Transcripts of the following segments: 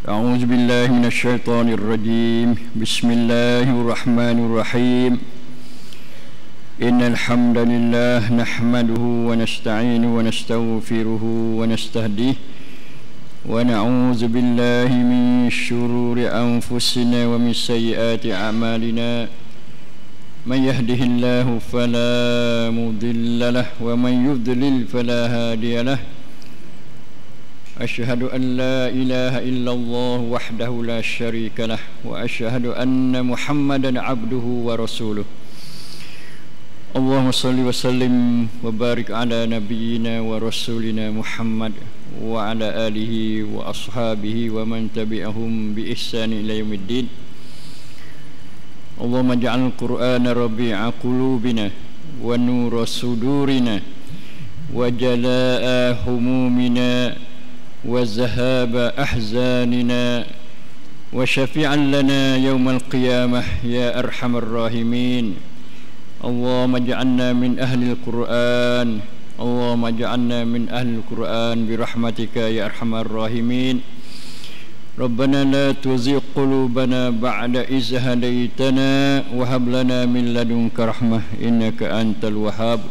أعوذ بالله من الشيطان الرجيم بسم الله الرحمن الرحيم إن الحمد لله نحمده ونستعينه ونستغفره ونستهديه ونعوذ بالله من شرور أنفسنا ومن سيئات أعمالنا من يهده الله فلا مضل له ومن يضلل فلا هادي له أشهد أن لا إله إلا الله وحده لا شريك له وأشهد أن محمدا عبده ورسوله اللهم صل وسلم وبارك على نبينا ورسولنا محمد وعلى آله وأصحابه ومن تبعهم بإحسان إلى يوم الدين اللهم اجعل القرآن ربيع قلوبنا ونور صدورنا وجلاء همومنا وذهاب أحزاننا وشفيعا لنا يوم القيامة يا أرحم الراحمين اللهم اجعلنا من أهل القرآن اللهم اجعلنا من أهل القرآن برحمتك يا أرحم الراحمين ربنا لا تزغ قلوبنا بعد إذ هديتنا وهب لنا من لدنك رحمة إنك أنت الوهاب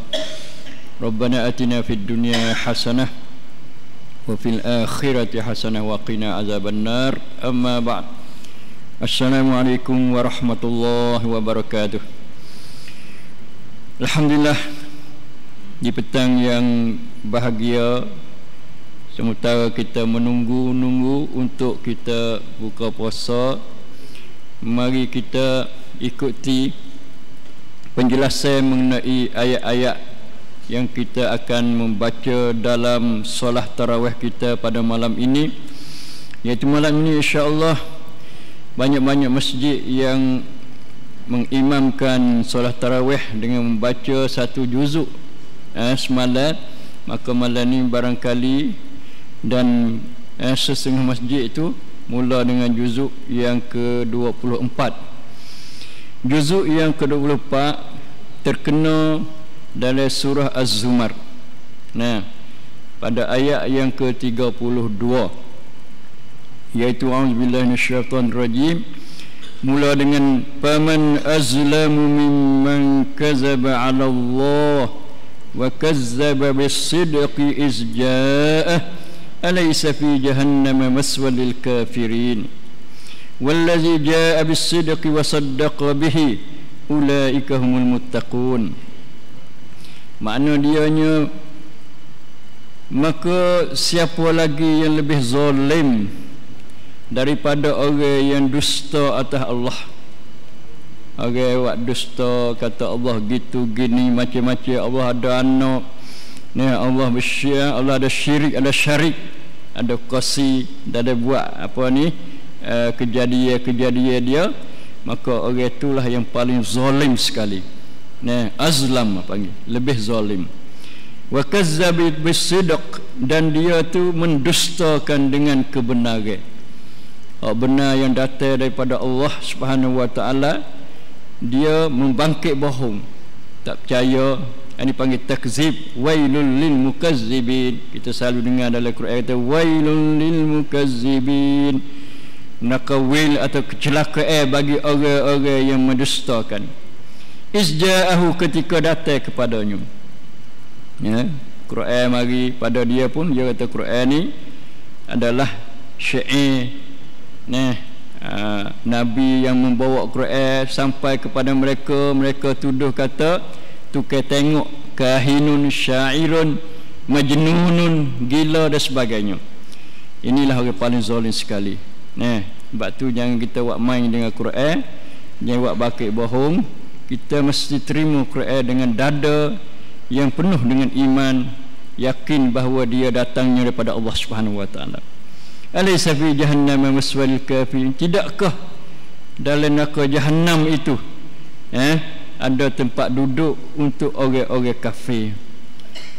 ربنا آتنا في الدنيا حسنة وفي الآخرة حسنة وقنا عذاب النار أما بعد السلام عليكم ورحمة الله وبركاته. Alhamdulillah, di petang yang bahagia sementara kita menunggu untuk kita buka puasa, mari kita ikuti penjelasan mengenai ayat-ayat yang kita akan membaca dalam solat tarawih kita pada malam ini, iaitu malam ini insya-Allah banyak-banyak masjid yang mengimamkan solat tarawih dengan membaca satu juzuk semalam. Maka malam ini barangkali dan sesengah masjid itu mula dengan juzuk yang ke-24. Juzuk yang ke-24 terkena dalam surah Az-Zumar. Nah, pada ayat yang ke-32 iaitu a'udzubillahi minasyaitonirrajim, mula dengan faman azlamu mimman kadzaba 'ala Allah wa kazzaba bis-sidqi iz jaa'a alaysa fi jahannama maswal lil kafirin wallazi jaa'a bis-sidqi wa saddaqa bihi ulaika humul muttaqun. Makna dianya, maka siapa lagi yang lebih zalim daripada orang yang dusta atas Allah. Orang yang dusta kata Allah gitu gini macam-macam, Allah ada anak, Allah bersyirik, Allah ada syirik, ada syarik, ada qasi, ada buat apa ni kejadian dia, maka orang itulah yang paling zalim sekali. Azlam panggil, lebih zalim. Wa kazzaba bis-sidq, dan dia tu mendustakan dengan kebenaran. Benar yang datang daripada Allah Subhanahu wa taala, dia membangkit bohong, tak percaya. Ini panggil takzib. Wailul lil mukazzibin. Kita selalu dengar dalam Quran kata wailul lil mukazzibin. Nakawil atau kecelakaan bagi orang-orang yang mendustakan. Izja'ahu, ketika datang kepadanya. Quran mari pada dia pun, dia kata Quran ni adalah syair Nabi yang membawa Quran sampai kepada mereka. Mereka tuduh kata tukar tengok, kahinun syairun majnunun, gila dan sebagainya. Inilah orang paling zalim sekali. Sebab tu jangan kita buat main dengan Quran, jangan buat bakit bohong. Kita mesti terima Quran dengan dada yang penuh dengan iman, yakin bahawa dia datangnya daripada Allah Subhanahu wa taala. Alaysa fi jahannama maswal kafirin, tidakkah dalam neraka jahannam itu ada tempat duduk untuk orang-orang kafir?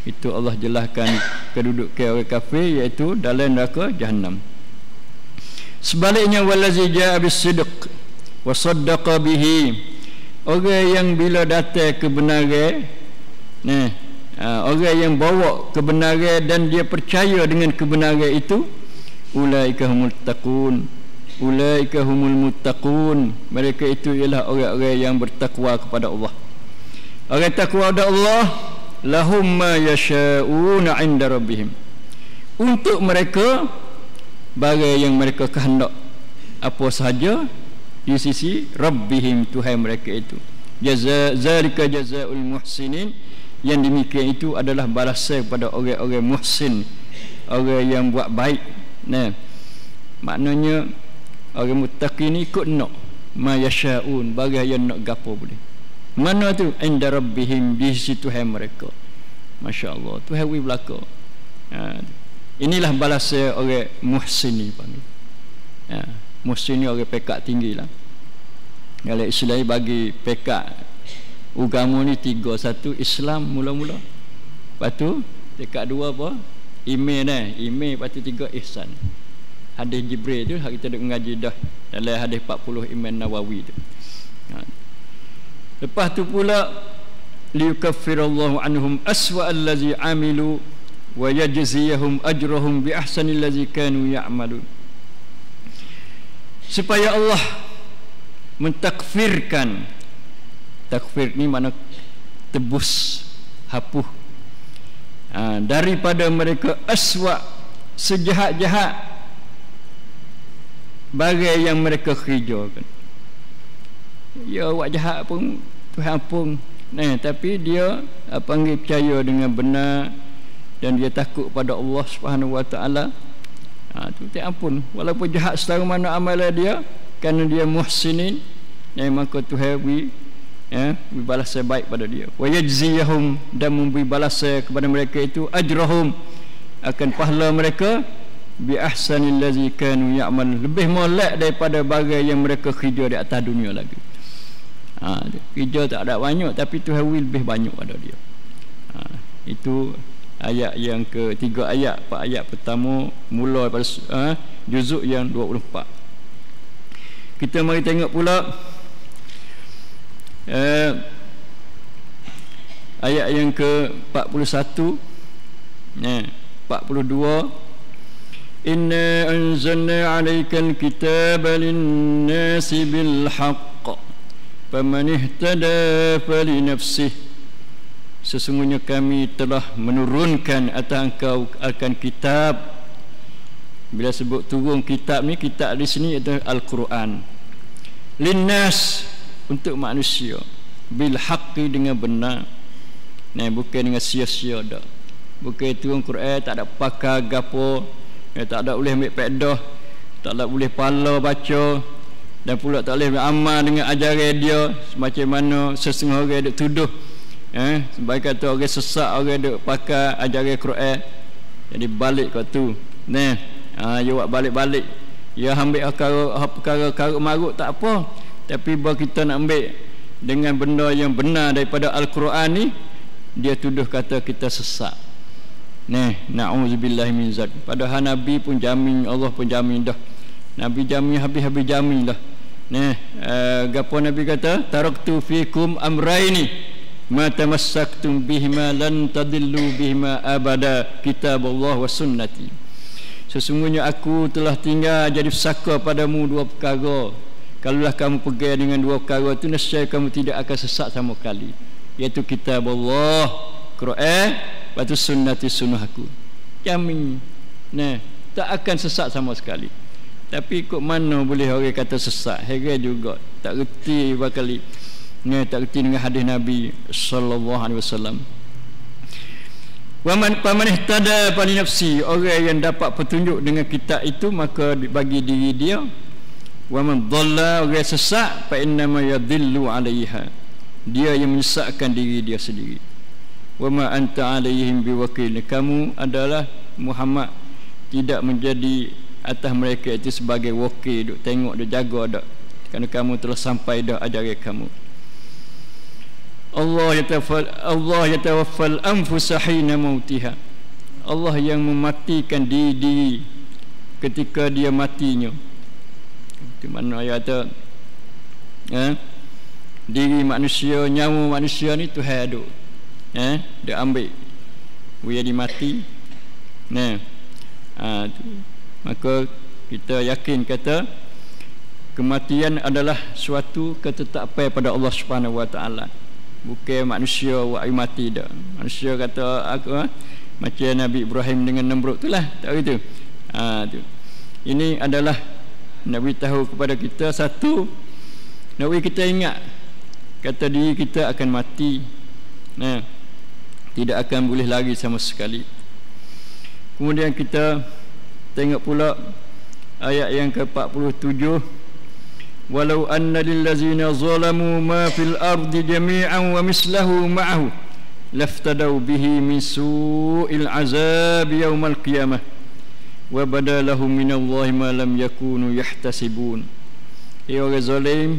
Itu Allah jelaskan kedudukan orang kafir, iaitu dalam neraka jahannam. Sebaliknya wallazi jaa bis-sidq wa saddaqa bihi, orang yang bila datang kebenaran, orang yang bawa kebenaran dan dia percaya dengan kebenaran itu, ulaika humul taqun, ulaika humul muttaqun. Mereka itu ialah orang-orang yang bertakwa kepada Allah. Orang takwa kepada Allah, lahum ma yasha'una 'inda rabbihim. Untuk mereka barang yang mereka kehendak, apa sahaja di sisi Rabbihim, Tuhan mereka itu. Zalika jazaa'ul muhsinin. Yang demikian itu adalah balasan kepada orang-orang muhsin, orang yang buat baik. Nah, maknanya orang muttaqi ni ikut nak ma yasha'un, bagi yang nak gapo boleh. Mana tu? Inda rabbihim, di sisi Tuhan mereka. Masya-Allah, Tuhan wi belaka. Inilah balasan orang muhsin ni panggil. Muhsin ni orang pekat tinggilah. Kalau Islam bagi pekat agama ni 3. 1 Islam mula-mula. Lepas tu dekat 2 apa? Iman dah. Iman, lepas tu 3 ihsan. Hadis Jibril tu kita dah mengaji dah dalam hadis 40 Imam Nawawi tu. Lepas tu pula liyukaffirallahu anhum aswa allazi amilu wa yajziyahum ajrahum bi ahsani allazi kanu ya'malun. Supaya Allah mentakfirkan. Takfir ni mana tebus, hapus daripada mereka aswa, sejahat-jahat bagai yang mereka kerjakan. Ya, awak jahat pun Tuhan ampun. Tapi dia panggil percaya dengan benar dan dia takut pada Allah Subhanahu Wa Taala. Tu tak ampun, walaupun jahat setara mana amalan dia, kerana dia muhsinin, maka Tuhan beri balasan baik pada dia. Wa yajziyahum, dan memberi balasan kepada mereka itu ajrahum, akan pahala mereka bi ahsanil ladzi kanu ya'mal, lebih molek daripada bagai yang mereka kerja di atas dunia lagi. Kerja tak ada banyak tapi Tuhan lebih banyak pada dia. Itu ayat yang ke-3, ayat 4 ayat pertama mula pada juzuk yang 24. Kita mari tengok pula ayat yang ke-41, 42. Inna anzalna 'alaikal kitaba lin-nasi bil haqq faman ihtada falinafsih. Sesungguhnya kami telah menurunkan atas engkau akan kitab. Bila sebut turun kitab ni, kitab di sini itu Al-Quran. Linnas, untuk manusia, bil haqqi, dengan benar. Bukan dengan sia-sia dak. Bukan turun Quran tak ada pakar gapo, tak ada boleh ambil faedah, tak ada boleh pala baca, dan pula tak boleh beramal dengan ajaran dia, semacam mana sesengah orang duk tuduh sebagai kata orang sesat, orang duk pakar ajaran Quran. Jadi balik kat tu. Ya buat balik-balik. Ya ambil perkara marut tak apa. Tapi bila kita nak ambil dengan benda yang benar daripada Al-Quran ni, dia tuduh kata kita sesat. Na'udzubillahi min zalik. Padahal Nabi pun jamin, Allah pun jamin dah. Nabi jamin habis-habis jamin dah. Gapo Nabi kata, taraktu fikum amraini ma tamassaktum bihima lan tadillu bihima abada, kitabullah wa sunnati. Sesungguhnya aku telah tinggal jadi pesaka padamu 2 perkara. Kalaulah kamu pegang dengan 2 perkara itu, nescaya kamu tidak akan sesat sama sekali, iaitu kitab Allah, Quran, lepas tu sunnati, sunnah aku. Jamin tak akan sesat sama sekali. Tapi kok mana boleh orang kata sesat? Heran juga, tak reti bakali. Tak reti dengan hadis Nabi sallallahu alaihi wasallam. Wa man ihtada fali nafsi, orang yang dapat petunjuk dengan kitab itu maka bagi diri dia. Wa man dhalla, orang sesat, fa inna ma yadhillu 'alaiha, dia yang menyesatkan diri dia sendiri. Wa ma anta 'alaihim biwakil, kamu adalah Muhammad tidak menjadi atas mereka itu sebagai wakil, duk tengok, duk jaga dak, kerana kamu telah sampai dah ajaran kamu. Allah yatawaffal anfusa hina mautiha, Allah yang mematikan diri ketika dia matinya. Di mana ayat diri manusia, nyawa manusia ni Tuhan ada, dia ambil dia dimati. Maka kita yakin kata kematian adalah suatu ketetapan pada Allah Subhanahu Wa Taala. Bukan manusia buat mati dah. Manusia kata aku macam Nabi Ibrahim dengan Namrud itulah, tak begitu. Tu. Ini adalah Nabi tahu kepada kita satu, Nabi kita ingat kata diri kita akan mati. Tidak akan boleh lagi sama sekali. Kemudian kita tengok pula ayat yang ke-47, walau anna lillazina zalamu ma fil ardi jami'an wa mislahu ma'ahu laftadau bihi min su'il azab yaumal qiyamah wa badalahum minallahi ma lam yakunu yahtasibun. Orang zalim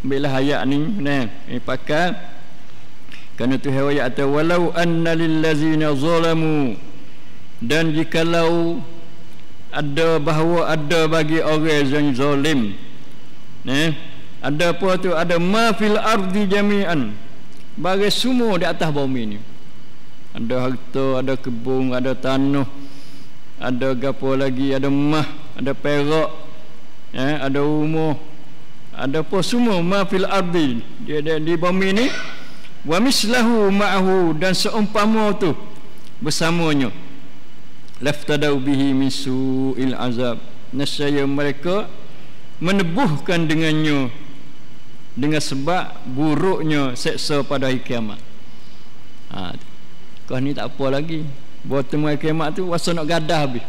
bila ayat ni pakai kerana tu ayat kata walau anna lillazina zalamu, dan jikalau ada bahawa ada bagi orang yang zalim, ada apa tu, ada ma fil ardi jami'an, bagi semua di atas bumi ni, ada harta, ada kebun, ada tanah, ada gapo lagi, ada emas, ada perak, ada rumah, ada apa semua ma fil ardi di bumi ni, wa mislahu ma'ahu, dan seumpama tu bersamanya, laftadau bihi min su'il azab, nescaya mereka menebuhkan dengannya dengan sebab buruknya seksa pada hari kiamat. Kau ni tak apa lagi, buat temu hari kiamat tu wasa nak gadah habis.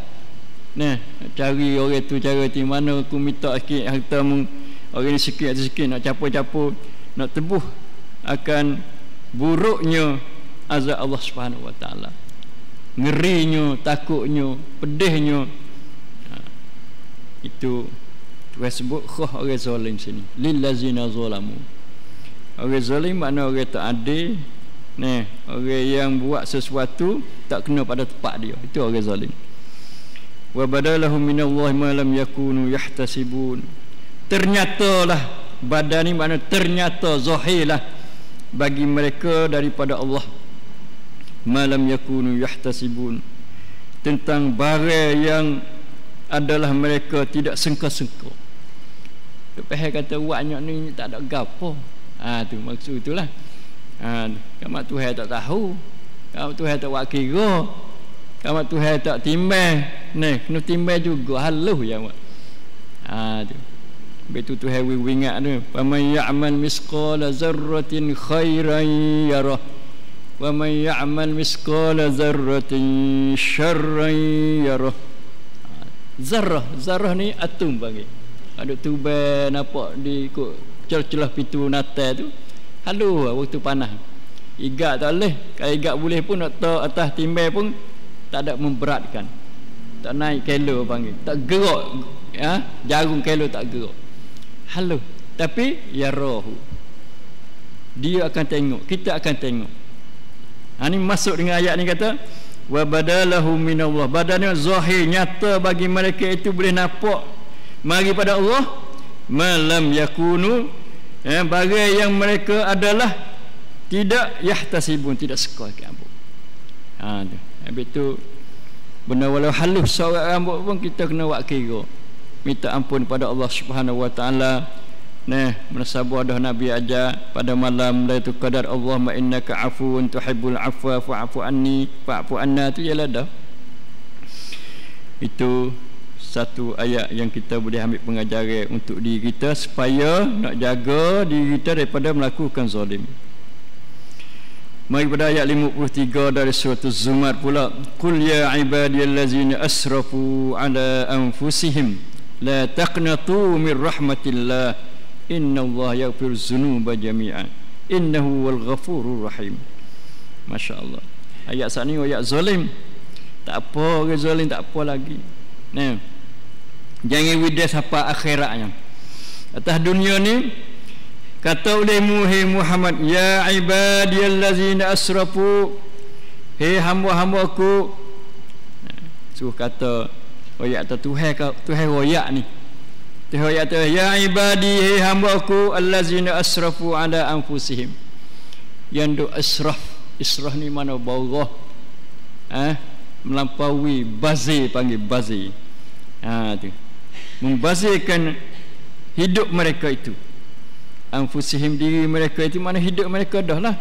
Cari orang tu, cara di mana aku minta sikit harta mu, orang ni sikit nak capur-capur, nak tebuh akan buruknya azab Allah Subhanahu Wa Taala, ngerinya, takutnya, pedihnya. Itu Tuhan sebut khah orang zalim sini, lillazina zalamu. Orang zalim makna orang tak adil, orang yang buat sesuatu tak kena pada tempat dia, itu orang zalim. Wa badalahum minallahi ma lam yakunu yahtasibun. Ternyatalah, badan ni makna ternyata, zahirlah bagi mereka daripada Allah malam yakunu yahtasibun, tentang barang yang adalah mereka tidak sangka-sangka. Lepas kata buatnya ni tak ada gapo. Tu maksud itulah. Kamu Tuhan tak tahu, kamu Tuhan tak buat kira, kamu Tuhan tak timbang. Kena timbang juga, halus ya mak. Tu betul Tuhan ingat tu, faman ya'mal misqala zarratin khairan yarah wa man ya'mal misqala zarratin syarran yarah. Zarrah ni atom panggil. Ada tuban nampak di celah-celah pintu natal tu, halus waktu panas. Igat tak boleh, kalau igat boleh pun nak tahu atas timbang pun tak ada memberatkan, tak naik kilo panggil, tak gerak, jarum kilo tak gerak, halus. Tapi ya roh, dia akan tengok, kita akan tengok. Ini masuk dengan ayat ni kata wa badalahu minallah, badannya zahir, nyata bagi mereka itu boleh nampak mari pada Allah malam yakunu, bagi yang mereka adalah tidak yahtasibun, tidak sekal ke rambut. Habis tu benda walau halus seorang rambut pun kita kena buat kira, minta ampun pada Allah Subhanahu Wa Taala. Menasabah dah Nabi ajar pada malam Lailatul Qadar, Allahumma innaka afuwun tuhibbul afwa fa'fu anni, fa'fu anna, tu ialah dah. Itu satu ayat yang kita boleh ambil pengajaran untuk diri kita supaya nak jaga diri kita daripada melakukan zalim. Mari pada ayat 53 dari surah Az-Zumar pula, qul ya ibadiyallazina asrafu ala anfusihim la taqnatu min rahmatillah innallaha yaghfiru dzunuba jami'an innahu wal ghafurur rahim. Masya-Allah. Ayat saat ni ayat zalim. Tak apa orang zalim, tak apa lagi. Jangan widas apa akhiratnya. Atas dunia ni kata olehmu hai Muhammad, ya ibadiyallazina asrafu, hei hamba-hambaku. Suruh kata ayat Tuhan royak ni. Ayat ya ibadi, hei hamba-Ku allazina asrafu ala anfusihim, yang duk israf ni mana bawah, melampaui, bazir panggil bazir. Tu membazirkan hidup mereka itu. Anfusihim, diri mereka itu, mana hidup mereka dah lah.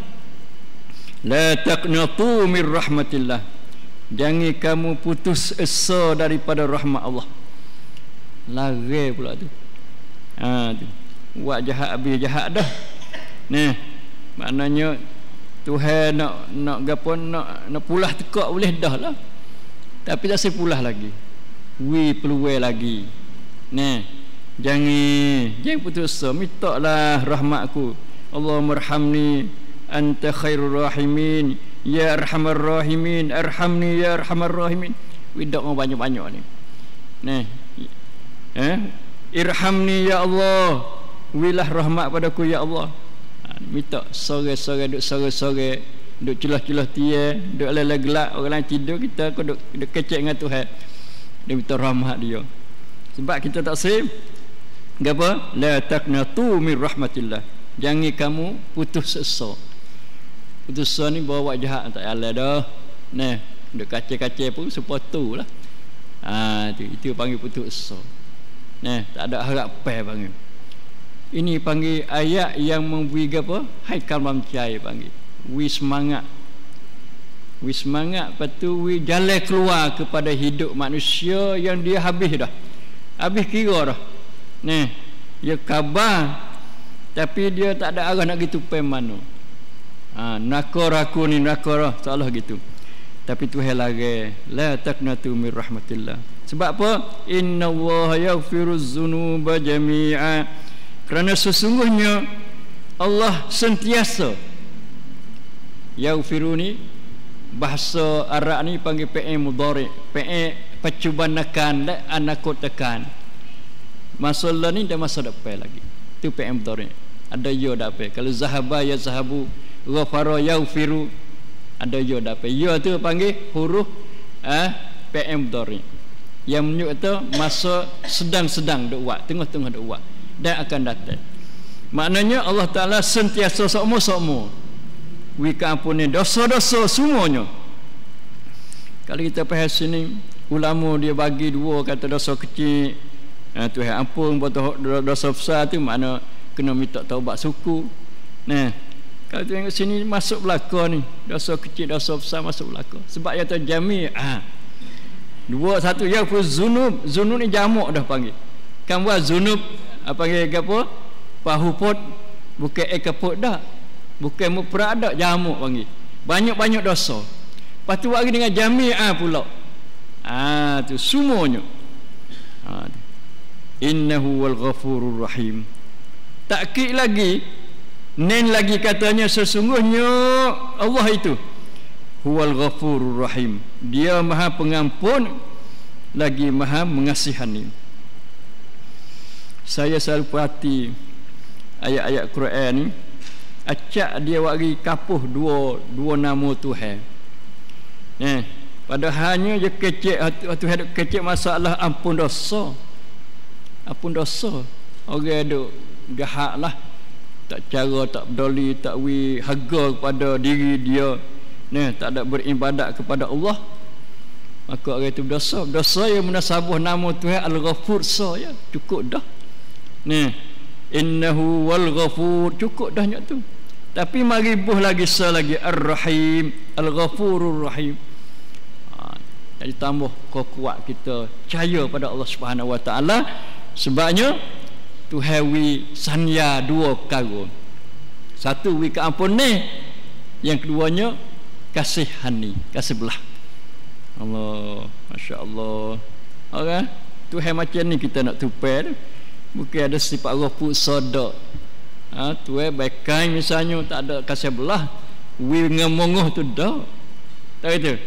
La taqnatu min rahmatillah, jangan kamu putus asa daripada rahmat Allah. Lari pula tu. Tu buat jahat habis jahat dah. Maknanya Tuhan nak gapo, nak pulah tekak boleh dah lah, tapi tak sepulah lagi, peluang lagi. Jangan putus asa, mintalah rahmatku. Allahumma arhamni anta khairur rahimin ya arhamar rahimin, arhamni ya arhamar rahimin. Widak banyak-banyak ni. Irhamni ya Allah, wilah rahmat padaku ya Allah. Minta sore-sore, duk sore-sore, duk celah-celah tiar, duk lala gelak, orang lain tidur, kita duk kecek dengan Tuhan. Dia minta rahmat dia. Sebab kita tak save apa? La taqnatu min rahmatillah, jangan kamu putus asa. Putus asa ni bawa jahat tak ada dah. Duk kacau-kacau pun sepatu lah. Itu panggil putus asa. Tak ada harapan panggil. Ini panggil ayat yang memberi apa? Haikal mamcai panggil. Semangat. Semangat, lepas tu jalan keluar kepada hidup manusia yang dia habis dah. Habis kira dah. Dia kabar, tapi dia tak ada arah nak gitu pen mana. Nakor aku ni nakor, salah gitu. Tapi Tuhan lagi, la taqnatu min rahmatillah. Sebab apa? Innallaha yaghfiruz dzunuba jami'a. Kerana sesungguhnya Allah sentiasa, yaghfiru ni bahasa Arab ni panggil fi'il mudhari', fi'il percubanakan dan anakut tekan. Masalah ni dah masa depan lagi. Tu fi'il mudhari'. Ada ya dapat. Kalau zahaba ya zahabu, ghafara yaghfiru, ada ya dapat. Ya tu panggil huruf fi'il mudhari'. Yang menunjuk tu masa sedang-sedang duk buat, tengah-tengah duk buat dan akan datang. Maknanya Allah Ta'ala sentiasa sokmo-sokmo ampuni dosa-dosa semuanya. Kalau kita faham sini, ulama dia bagi dua, kata dosa kecil Tuhan ampun, dosa besar tu makna kena minta taubat suku. Kalau tengok sini masuk belaka ni, dosa kecil dosa besar masuk belaka. Sebab yang terjami dua satu ya zunub. Zunub ni jamak dah panggil. Kan buat zunub panggil apa? Pahuput, bukan ekaput dah. Bukan mufrad dah, jamak panggil. Banyak-banyak dosa. Lepas tu bagi dengan jami'ah pula. Tu semuanya. Innahu wal ghafurur rahim. Takkid lagi, lagi katanya sesungguhnya Allah itu huwal ghafurur rahim. Dia Maha Pengampun lagi Maha Mengasihani. Saya selalu perhati ayat-ayat Quran ni, acak dia bagi kapuh dua nama Tuhan. Padahalnya dia kecek Tuhan, kecek masalah ampun dosa. Ampun dosa. Orang duk jahat lah, tak cara, tak peduli, tak harga kepada diri dia, tak ada beribadat kepada Allah, maka orang itu berdosa. Dosa yang munasabah nama Tuhan Al-Ghafur ya, cukup dah. Innahu wal ghafur, cukup dah nyak tu. Tapi mari buh lagi lagi Ar-Rahim, Al-Ghafurur Rahim. Jadi tambah kuat kita percaya pada Allah Subhanahu Wa Taala. Sebabnya Tuhan sanya dua perkara. Satu keampun ni, yang keduanya kasihani, kasih belah. Allah, masya-Allah. Orang Tuhan macam ni kita nak tupai. Bukan ada sifat ghafur sadaq. Tuhan baikai misalnya tak ada kasih belah, ngemongoh tu dah. Tak gitu.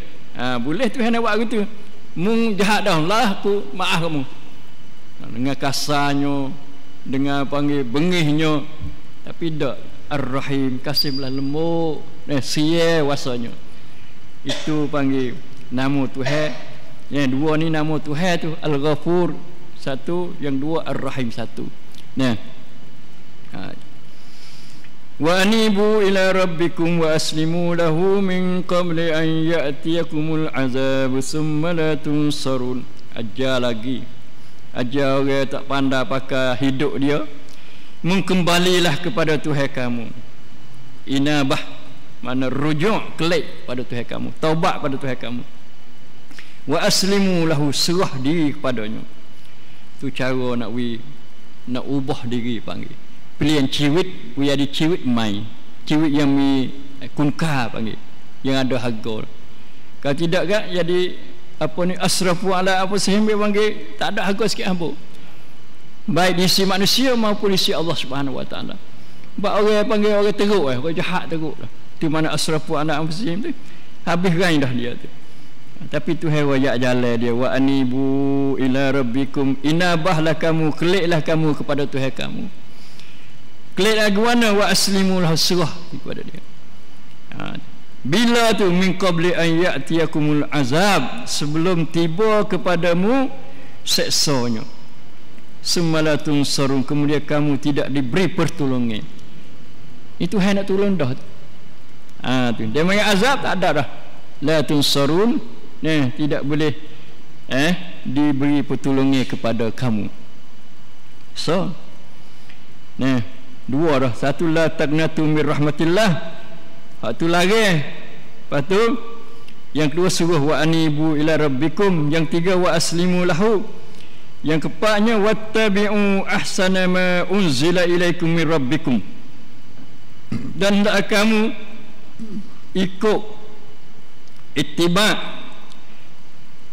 Boleh Tuhan nak buat gitu. Mung jahat dah lah, aku maaf kamu. Dengan kasarnya, dengan panggil bengihnya, tapi tak. Ar-Rahim, kasih belah lembut, siya wasanya. Itu panggil nama Tuhan. Yang dua ni nama Tuhan tu Al-Ghafur satu, yang dua Ar-Rahim satu. Wa anibu ila rabbikum wa aslimu lahu min qabli an ya'tiyakumul azab summa la tunsarun. Ajar lagi ajar orang tak pandai pakai hidup dia, mengkembalilah kepada Tuhan kamu. Inabah mana rujuk, kelik pada Tuhan kamu, taubat pada Tuhan kamu. Wa aslimu lahu, serah diri kepadanya. Tu cara nak ubah diri panggil. Pilihan ciwit, we ada ciwit mai. Ciwit yang kunka panggil, yang ada harga. Kalau tidak kan jadi apa ni, asrafu ala apa sehingga panggil tak ada harga sikit apa. Baik di sisi manusia maupun di sisi Allah Subhanahu wa taala. Bab orang panggil orang teruk orang jahat teruk lah. Tu mana asrafu ala apa sehingga tu. Habis gain dah dia tu. Tapi Tuhan wajak jalan dia, wa anibu ila rabbikum, inabahlah kamu, keliklah kamu kepada Tuhan kamu. Kelik lagu mana? Wa aslimu lahu, serah kepada dia. Bila tu min qabli an ya'tiyakumul azab, sebelum tiba kepadamu seksanya. Semalatun sarun, kemudian kamu tidak diberi pertolongan. Itu Tuhan nak tolong dah. Tu dia mai azab tak ada dah. La tunsarun, tidak boleh diberi pertolongan kepada kamu. So dua dah. Satu, la taqnatu min rahmatillah. Satu lagi. Lepas tu yang kedua suruh wa anibu ila rabbikum. Yang tiga wa aslimu lahu. Yang keempatnya wattabi'u ahsana ma unzila ilaikum min rabbikum. Dan hendaklah kamu ikut ittiba'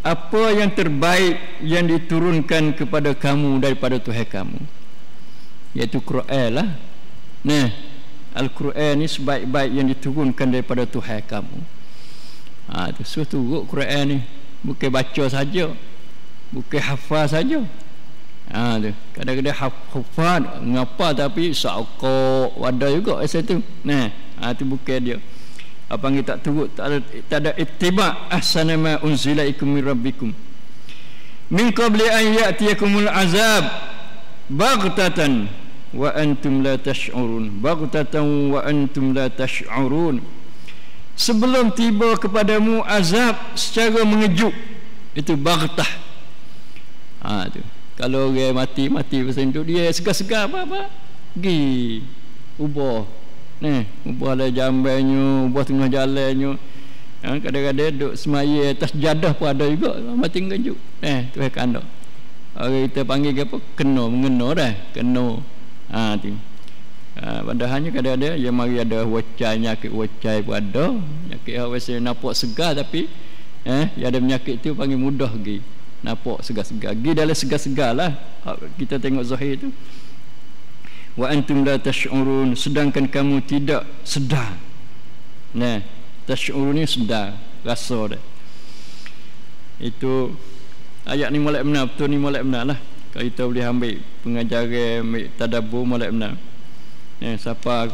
apa yang terbaik yang diturunkan kepada kamu daripada Tuhan kamu, iaitu Quran lah. Al-Quran ni sebaik-baik yang diturunkan daripada Tuhan kamu. Tu suruh turut Quran ni, bukan baca saja, bukan hafal saja. Tu kadang-kadang hafal ngapa tapi sakok wadah juga asal tu. Tu bukan dia. Apa yang tak turut, tak ada ittiba' ahsana ma unzila ikum min rabbikum min qabli an ya'tiyakumul azab baghtatan wa antum la tash'urun. Baghtatan wa antum la tash'urun, sebelum tiba kepadamu azab secara mengejut. Itu baghtah. Tu kalau orang mati pasal itu dia segar-segar apa pergi ubah ubah jambannya, ubah tengah jalannya. Kadang-kadang duduk semaya atas jadah pun ada juga mati mengejut. Tuhan kanda orang kita panggil apa, mengena dah kena. Tu padahalnya kadang-kadang yang mari ada wacai, nyakit wacai pun ada, nyakit biasa nampak segar tapi yang ada penyakit tu panggil mudah pergi nampak segar-segar, pergi dalam segar-segar lah. Kita tengok zahir tu, wa antum la tash'urun, sedangkan kamu tidak sedar. Tash'urun ni sedar, rasa dah. Itu ayat ni molek benar, betul ni molek benar lah. Kalau kita boleh ambil pengajaran, ambil tadabbur, molek benar. Siapa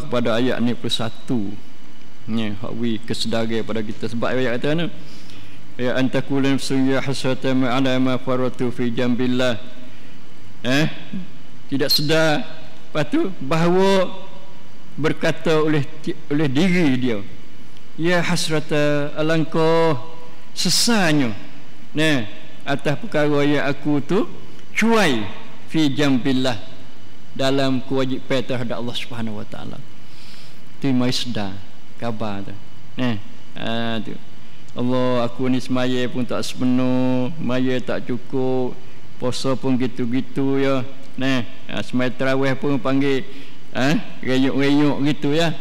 kepada ayat ni persatu, hakwi kesedaran pada kita. Sebab ayat kata mana? Ya antakulan nafsun ya hasratan ala ma faratu fi jambillah. Tidak sedar, lepas tu bahawa berkata oleh diri dia, ya hasrata, alangkah sesanya atas perkara yang aku tu cuai fi jambillah, dalam kewajipan terhadap Allah Subhanahu wa taala. Tu mai sedar khabar tu. Tu Allah, aku ni semaya pun tak sepenuh, maya tak cukup, puasa pun gitu-gitu ya. Semaya tarawih pun panggil reyuk-reyuk gitu ya.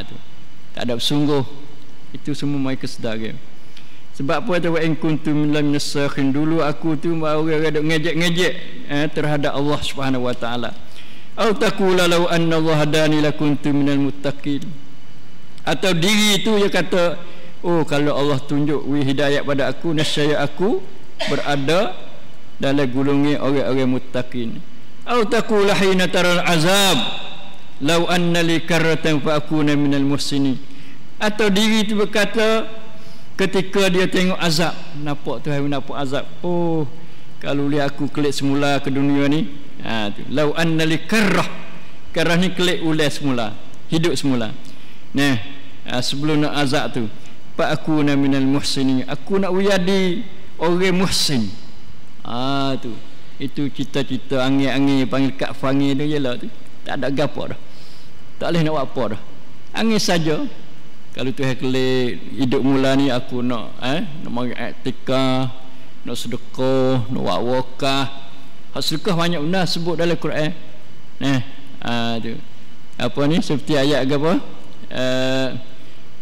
Tu tak ada bersungguh. Itu semua mai kesedaran. Sebab apa tu, wa in kuntum minal nasakhin, dulu aku tu orang ada ngejek-ngejek terhadap Allah Subhanahu wa taala. Au taqula law anna Allah hadani lakuntu minal muttaqin. Atau diri itu dia kata, oh kalau Allah tunjuk hidayah pada aku, nescaya aku berada dalam golongan orang-orang muttaqin. Au taqula hina taral azab law anna li karratan fa akuna minal muhsinin. Atau diri itu berkata ketika dia tengok azab, nampak Tuhan nampak azab, oh kalau lihat aku kelik semula ke dunia ni, tu law anna li karrah ni kelik ulai semula, hidup semula. Sebelum nak azab tu, fa akuna minal muhsinin, aku nak jadi orang muhsin. Tu itu cita-cita angin-angin panggil Kak Fangi tu jelah tu. Tak ada gapo dah. Tak boleh nak buat apa dah. Angin saja. Kalau Tuhan kelih hidup mula ni aku nak nak mari iktikaf, nak sedekah, nak buat wakaf. Hak sedekah banyak benda sebut dalam Quran. Tu. Apa ni seperti ayat apa?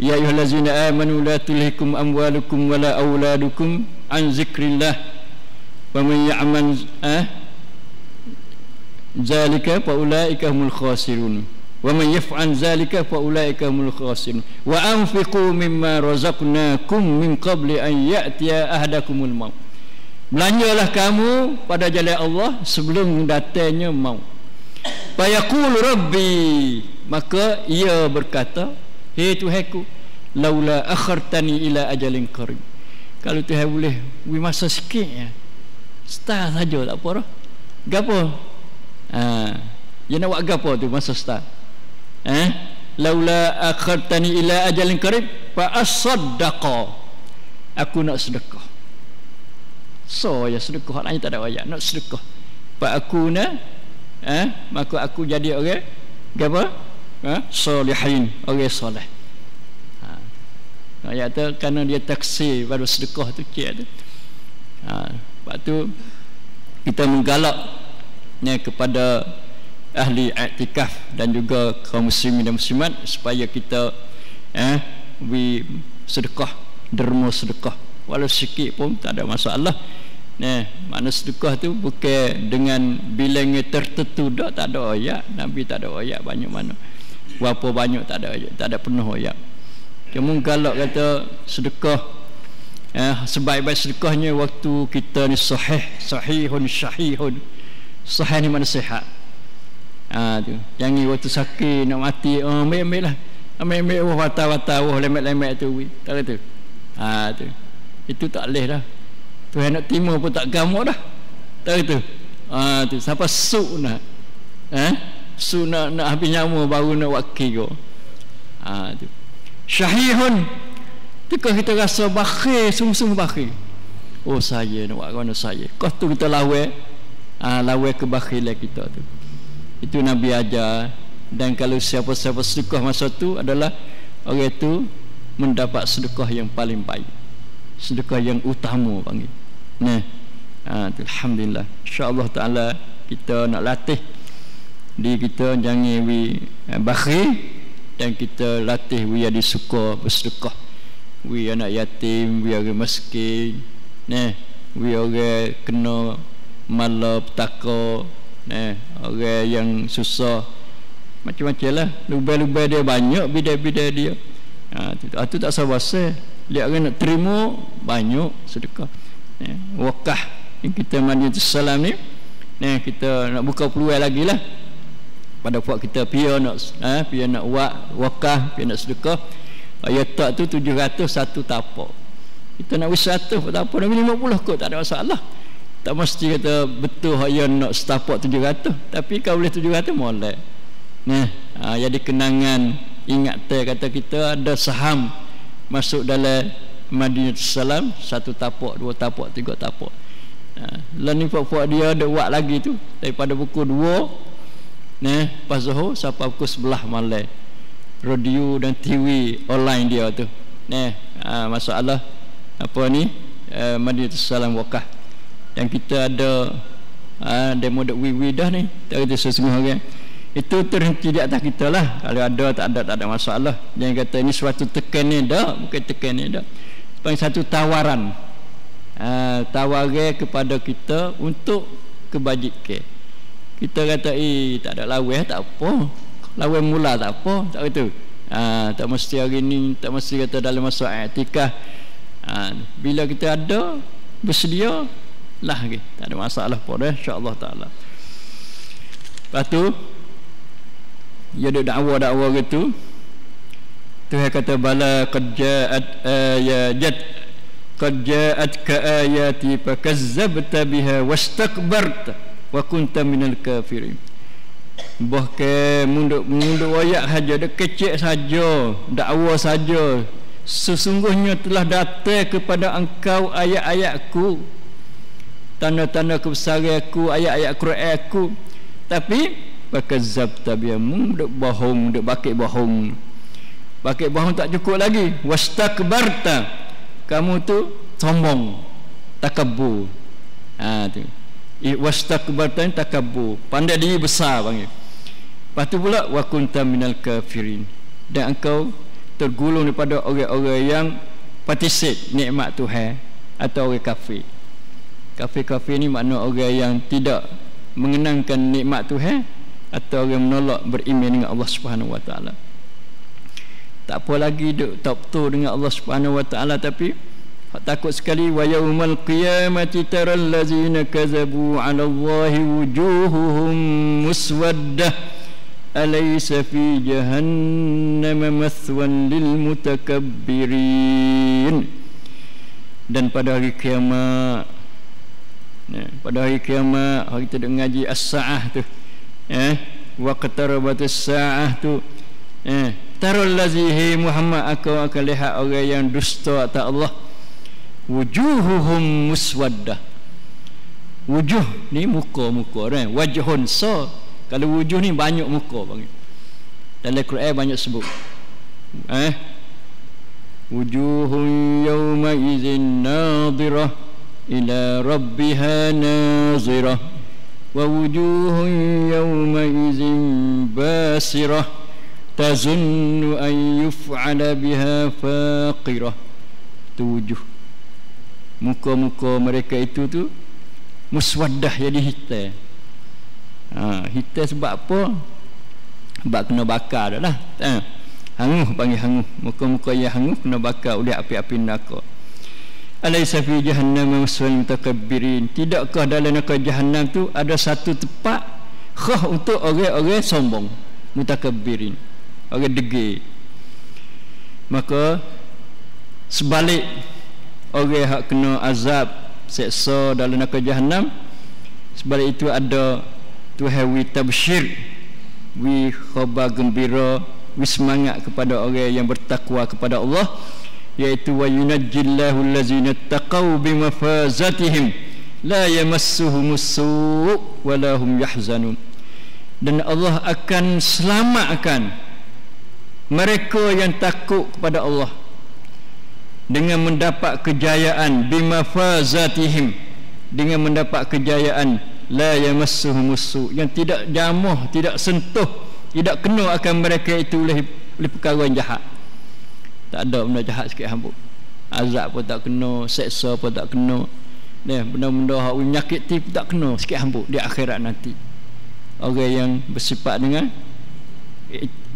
Ya ayyuhallazina amanu la tulhikum amwalukum wala auladukum an zikrillah wa man ya'mal zalika fa ulaika humul khasirun wa man yaf'al zalika fa ulaika humul khasirun wa anfiqu mimma razaqnakum min qabli an ya'tiya ahadakumul maut. Belanjalah kamu pada jalan Allah sebelum datangnya maut. Fa yaqulu rabbi, maka ia berkata, hei Tuhanku, laula akhartani ila ajalin qarib. Kalau Tuhan boleh beri masa sikit ya, setahun saja tak apa dah. Gapo? Dia nak buat gapo tu masa setahun? Laula akhartani ila ajalin qarib fa asaddaqa. Aku nak sedekah. So ya sedekah lain tak ada ayat nak sedekah. Fa aku na maka aku jadi orang gapo? Solihin, orang soleh. Ayat tu kerana dia taksir pada sedekah tu cik tu. Lepas tu kita menggalak kepada ahli i'tikaf dan juga kaum muslimin dan muslimat supaya kita sedekah, derma sedekah walau sikit pun tak ada masalah. Makna sedekah tu bukan dengan bilangan tertentu dah, tak ada ayat. Nabi tak ada ayat banyak mana. Berapa banyak tak ada ayat, tak ada penuh ayat. Cuma galak kata sedekah sebaik-baik sedekahnya waktu kita ni sahihun. Sahih ni mana sihat. Tu jangan waktu sakit nak mati ambil lah. Ambil wata-wata lemek-lemek tu tak kata. Tu itu tak boleh dah. Tuhan nak timur pun tak gamuk dah. Tak kata. Tu siapa suk nak su nak habis nyawa baru nak wakil kau. Tu syahihun, ketika kita rasa bakhil, sungguh-sungguh bakhil. Oh saya nak buat mana saya. Kau tu kita lawan kebakhilan kita tu. Itu Nabi ajar. Dan kalau siapa-siapa sedekah masa tu adalah orang itu mendapat sedekah yang paling baik, sedekah yang utama panggil. Alhamdulillah. InsyaAllah ta'ala kita nak latih di kita jangan bakhil, dan kita latih we ada suka bersedekah. We anak yatim, we orang miskin, we orang kena malam petaka, orang yang susah, macam-macam lah. Lubang-lubang dia banyak, bidai-bidai dia. Itu tak sabar saya. Lihat orang nak terima banyak sedekah. Wakah yang kita Madinatus Salam ni, kita nak buka peluang lagi lah pada puak kita pia nak wakaf, pia nak sedekah. Ayat tak tu 700 satu tapak. Kita nak wis 100 tak apa, nak 50 kot tak ada masalah. Tak mesti kata betul ayat nak setapak 700, tapi kalau boleh 700 molek. Jadi kenangan ingat kata kita ada saham masuk dalam Madinatus Salam, 1 tapak, 2 tapak, 3 tapak. Lalu ni puak-puak dia ada buat lagi tu daripada pukul 2 pas Zuhur sampai pukul 11 malam. Radio dan TV online dia tu. Masalah apa ni Madinatus Salam wakaf. Yang kita ada demo dek wiwi dah ni. Tak kata sesungguh orang. Itu terhenti di atas kita lah. Kalau ada tak ada masalah. Jangan kata ini suatu tekan ni dah, bukan tekan ni dah. Paling satu tawaran. Tawaran kepada kita untuk kebajikan. Kita kata tak ada lawan tak apa, lawan mula tak apa, tak kata tak mesti hari ni, tak mesti kata dalam masa i'tikaf. Bila kita ada bersedia lah, tak ada masalah pun insya-Allah taala. Lepas tu dia ada dakwah gitu. Tuhan kata bala qad ja'at ka ayati fakazzabta biha wastakbarta wa kunta minal kafirin. Bahkan mundur ayat saja, dah kecil saja, dakwah saja, sesungguhnya telah datang kepada engkau ayat-ayatku, tanda-tanda kebesaranku, ayat-ayat Quranku, tapi fakazabta bihamu, duk bohong, duk bakit bohong. Bakit bohong tak cukup lagi, wastakbarta, kamu tu sombong, takabur. Tu wastakbarta, takabur, pandai diri besar panggil. Lepas tu pula wa kunta minal kafirin, dan engkau tergulung daripada orang-orang yang particip nikmat Tuhan atau orang kafir. Kafir-kafir ni makna orang yang tidak mengenangkan nikmat Tuhan atau orang menolak beriman dengan Allah Subhanahu wa taala. Tak apa lagi duk tak betul dengan Allah Subhanahu wa taala, tapi takut sekali. Wa yaumal qiyamati taral ladzina kadzabu 'ala Allahi wujuhuhum muswaddah alaysa fi jahannam mathwan lil mutakabbirin. Dan pada hari kiamat, pada hari kiamat, hari kita ngaji as-saah tu, wa qatarabatis saah tu, tarul lazihi Muhammad, aku akan lihat orang yang dusta atas Allah, wujuhuhum muswaddah. Wujuh ni muka-muka kan, wajhun sa. Kalau wujuh ni banyak muka panggil. Dalam Quran banyak sebut. Wujuhun yawma idzin nadhirah ila rabbiha nazirah wa wujuhun yawma idzin basirah tazunnu an yuf'ala biha faqirah. Tujuh muka-muka mereka itu tu muswaddah, jadi hitam. Hitam sebab apa? Sebab kena bakar dah lah. Hanguh panggil hanguh. Muka-muka yang hanguh kena bakar oleh api-api neraka. Alaysa fi jahannam maswal mutakabbirin. Tidakkah dalam neraka jahannam tu ada satu tempat khas untuk orang-orang sombong, mutakabbirin, orang degil. Maka sebalik orang hak kena azab seksa dalam neraka jahannam, sebalik itu ada Tuhan wi tabsyir, wi khabar gembira, wi semangat kepada orang yang bertakwa kepada Allah, iaitu wa yunajjillahu allazina taqaw bimafazatihim la yamassuhumus su' wa lahum yahzanun. Dan Allah akan selamatkan mereka yang takut kepada Allah dengan mendapat kejayaan, bimafazatihim, dengan mendapat kejayaan, la yamassuhumus su', yang tidak jamah, tidak sentuh, tidak kena akan mereka itu oleh perkara yang jahat. Tak ada benda jahat sikit hambuk. Azab pun tak kena, seksa pun tak kena, benda-benda hak menyakiti pun tak kena sikit hambuk di akhirat nanti. Orang yang bersifat dengan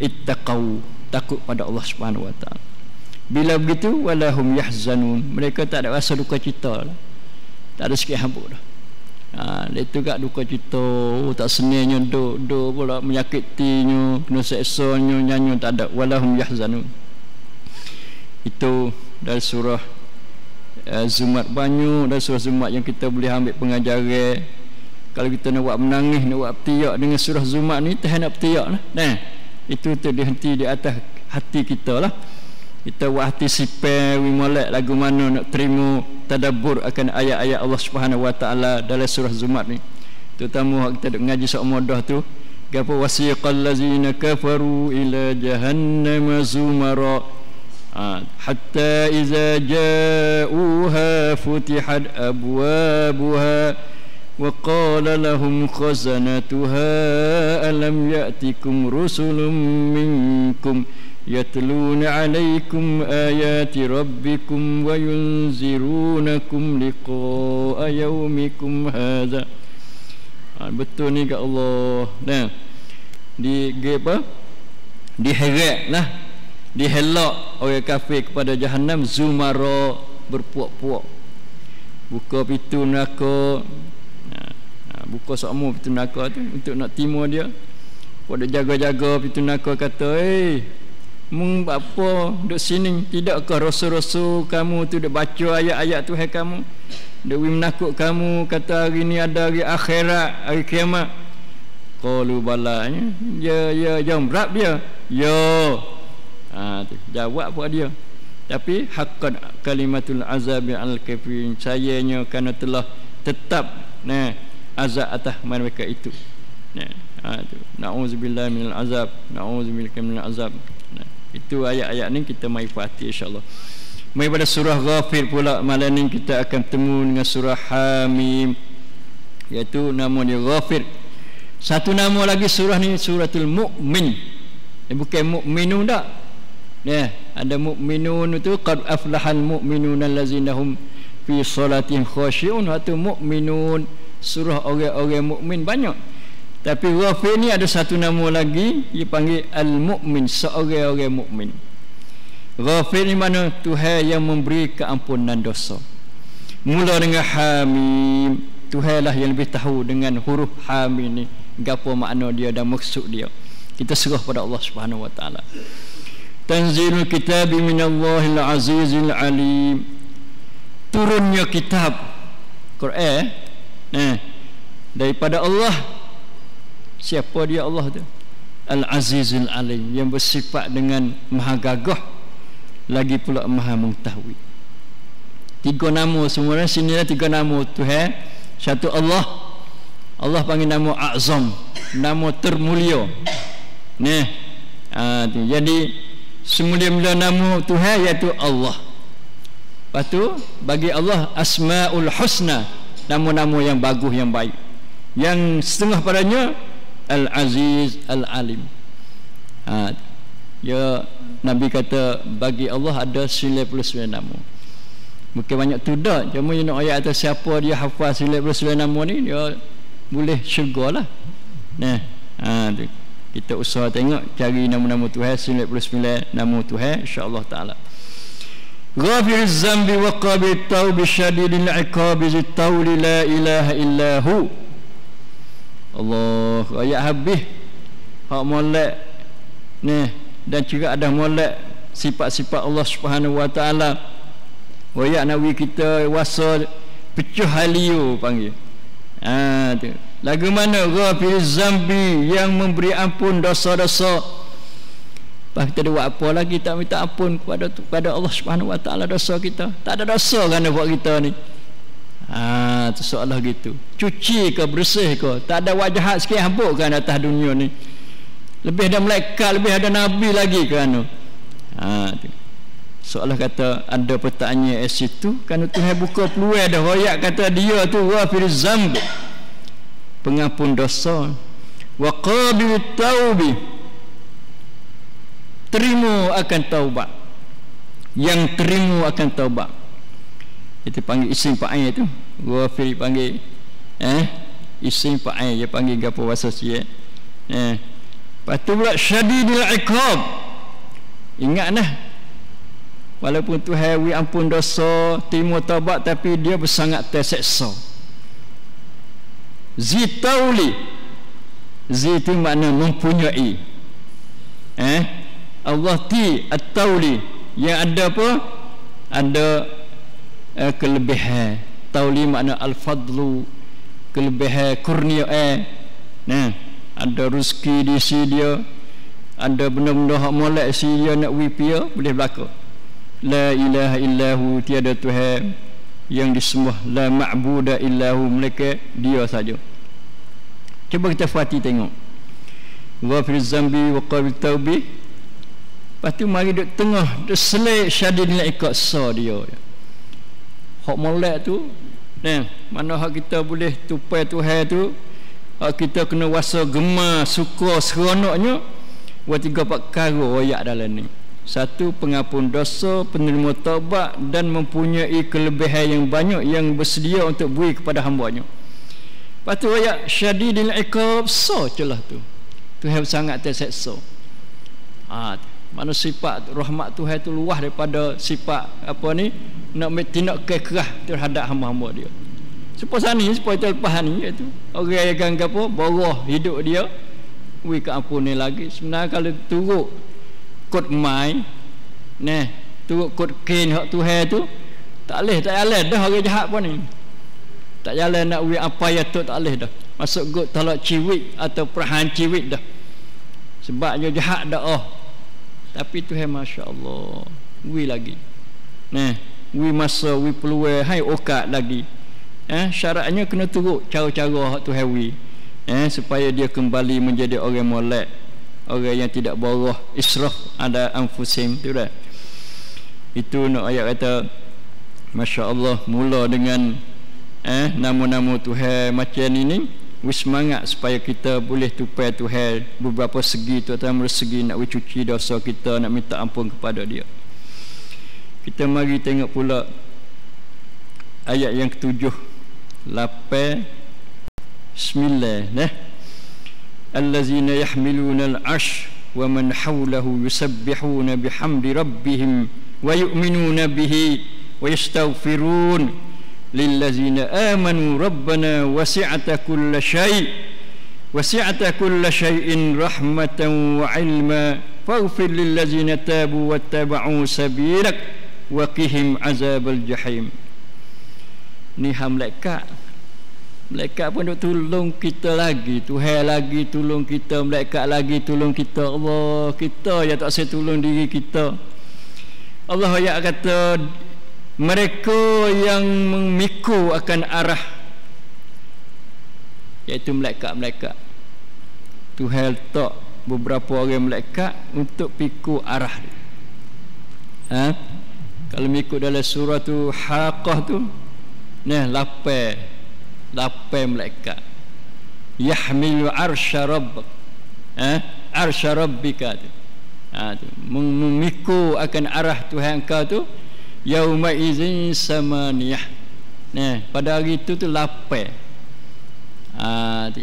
ittaqau, takut pada Allah Subhanahu wa taala. Bila begitu walahum yahzanun, mereka tak ada rasa duka cita lah. Tak ada sikit hambuk dah. Itu kat duka cita, tak senangnya duk pula menyakitinya, kena seksanya, nyanyi, tak ada. Walahum yahzanun. Itu dari surah Zumar. Banyak dari surah Zumar yang kita boleh ambil pengajaran. Kalau kita nak buat menangis, nak buat petiak dengan surah Zumar ni, tak nak petiak lah. Itu dihenti di atas hati kita lah. Kita buat hati sipar, molek lagu mana nak terima tadabbur akan ayat-ayat Allah Subhanahu wa taala dalam surah Zumar ni. Terutama kita duk ngaji sok modah tu, gapo wasiqal ladzina kafaru ila jahannam zumara hatta iza ja'uha futihat abwabuha wa qala lahum khazanatuha alam ya'tikum rusulun minkum yatluna alaikum ayati rabbikum wa yunzirunakum liqa'a yaumikum hadha. Betul ni kat Allah. Diheret lah, dihelak orang kafir kepada jahannam zumara, berpuak-puak. Buka pintu neraka, buka semua pintu neraka tu untuk nak timur dia. Pada jaga-jaga pintu neraka kata, mung apa duduk sini? Tidakkah rasul-rasul kamu tu duk baca ayat-ayat Tuhan kamu, duk menakut kamu, kata hari ni ada hari akhirat, hari kiamat? Qalu bala, ya jawab dia, ya. Tu jawab apa dia? tapi haqqan kalimatul azabi al kafirin, sayanya kerana telah tetap azab atas mereka itu. Na'udzubillah minal azab, na'udzubillah minal azab. Itu ayat-ayat ni kita mai fahati insya-Allah. Mai pada surah Ghafir pula malam ni kita akan temu dengan surah Hamim, iaitu nama dia Ghafir. Satu nama lagi surah ni suratul Mu'min. Bukan Mu'minun dak. Ada Mu'minun itu qad aflahal mu'minun allazina hum fi salatihim khashi'un. Itu Mu'minun, surah orang-orang mukmin banyak. Tapi Ghafir ni ada satu nama lagi, dia panggil Al-Mu'min, seorang-orang mukmin. Ghafir ni mana? Tuhan yang memberi keampunan dosa. Mula dengan Hamim, Tuhan lah yang lebih tahu dengan huruf Hamim ni gapo makna dia dan maksud dia. Kita serah pada Allah Subhanahu wa taala. Tanzilul kitabi minallahil azizil alim. Turunnya kitab Quran daripada Allah. Siapa dia Allah tu? Al-Azizul Alim, yang bersifat dengan maha gagah, lagi pula maha mengetahui. Tiga nama semuanya sini lah, tiga nama Tuhan. Satu Allah, Allah panggil nama Azam, nama termulia. Jadi semulia-mulia nama Tuhan iaitu Allah. Lepas tu bagi Allah Asmaul Husna, nama-nama yang bagus, yang baik. Yang setengah padanya Al-Aziz Al-Alim. Ya, Nabi kata bagi Allah ada 99 nama. Bukan banyak tu dah. Cuma you nak ayat atas siapa dia hafal 99 nama ni, dia boleh syurga lah. Kita usaha tengok cari nama-nama Tuhan, 99 nama Tuhan, insya-Allah taala. Ghafiriz zambi wa qabil taubi syadidil iqabi zit tauli la ilaha illahu. Allah, ayat habis hak molek ni, dan juga ada molek sifat-sifat Allah Subhanahu wa taala. Ayat nawi kita wasa pecah haliu panggil. Tu. Lagu mana? Ghafiriz zambi, yang memberi ampun dosa-dosa. Pak kita ada buat apa lagi tak minta ampun kepada Allah Subhanahu wa taala dosa kita. Tak ada dosa kan buat kita ni. Tu soalah gitu. Cuci ke, bersih ke, tak ada wajahat sikit habuk kan atas dunia ni. Lebih ada malaikat, lebih ada nabi lagi kan. Tu. Soalah kata ada pertanyaan di situ kan, Tuhan buka peluang dah royak kata dia tu ghafiriz zamb, pengampun dosa, wa qabil taubi, terima akan taubat, yang terima akan taubat. Itu panggil isim fa'il tu. Ghafir panggil isim fa'il, dia panggil gapo bahasa Cina. Lepas tu pula syadidul iqab. Ingatlah, walaupun Tuhan wi ampun dosa, terima taubat, tapi dia bersangat terseksa. Zitauli, itu makna mempunyai. Allah ti at-tauli, yang ada apa? Ada kelebihan. Tauli makna al-fadlu, kelebihan, kurnia. Ada rezeki di si dia, ada benda-benda hak molek si dia nak wipia, boleh berlaku. La ilaha illahu, tiada Tuhan yang disembah, la ma'buda illahu, mereka dia saja. Cuba kita fahati tengok. Ghafiriz zambi wa qabil taubi. Lepas tu mari duduk tengah, duduk selik syadidil iqab sa dia. Hak molek tu, mana hak kita boleh tupai Tuhan tu, hak kita kena wasa gemar, suka, seronoknya. Buat 3-4 perkara ayat dalam ni. Satu, pengampun dosa, penerima taubat, dan mempunyai kelebihan yang banyak yang bersedia untuk beri kepada hamba-Nya. Lepas tu ayat syadidil iqab sa celah tu. Tuhan sangat terseksa. Mana sifat rahmat Tuhan tu luas daripada sifat apa ni, nak tindak kekerah terhadap hamba-hamba dia. Supaya ni, supaya terlepas ni, iaitu orang yang apa, bawah hidup dia wi keampunan lagi. Sebenarnya kalau turut kod mai, turut kod kin hak Tuhan tu, tak boleh dah orang jahat pun ni. Tak jalan nak wi apa ya tu, tak boleh dah. Masuk god talak ciwik atau perahan ciwik dah. Sebab dia jahat dah. Tapi Tuhan masya-Allah wi lagi. wi masa wi peluang hai okat lagi. Syaratnya kena turut cara-cara hak tu hawi. Supaya dia kembali menjadi orang molek, orang yang tidak borah, israf ada anfusim tu dah. Itu nak ayat kata masya-Allah mula dengan nama-nama Tuhan macam ini, wis semangat supaya kita boleh tupai Tuhan beberapa segi, terutama segi nak cuci dosa kita, nak minta ampun kepada dia. Kita mari tengok pula ayat yang ke-7, 8, 9 allazina yahmiluna al-'arsh wa man hawlahu yusabbihuna bihamdi rabbihim wa yu'minuna bihi wa yastaghfirun lillazina amanu rabbana wasi'ata kulla shay'in rahmatan wa 'ilma faghfir lillazina tabu wattaba'u sabilak wa qihim 'azabal jahim. Ni malaikat pun duk tolong kita lagi, Tuhan lagi tolong kita, malaikat lagi tolong kita. Allah, kita yang tak saya tolong diri kita. Allah ayat kata mereka yang memikul akan arah, iaitu malaikat-malaikat. Tuhan letak beberapa orang malaikat untuk pikul arah. Kalau mengikut dalam surah tu Haqqah tu, lapai malaikat yahmilu arsya rabbik, arsya rabbika tu, memikul akan arah Tuhan kau tu, yauma izin samaniyah. Pada hari itu tu lapai.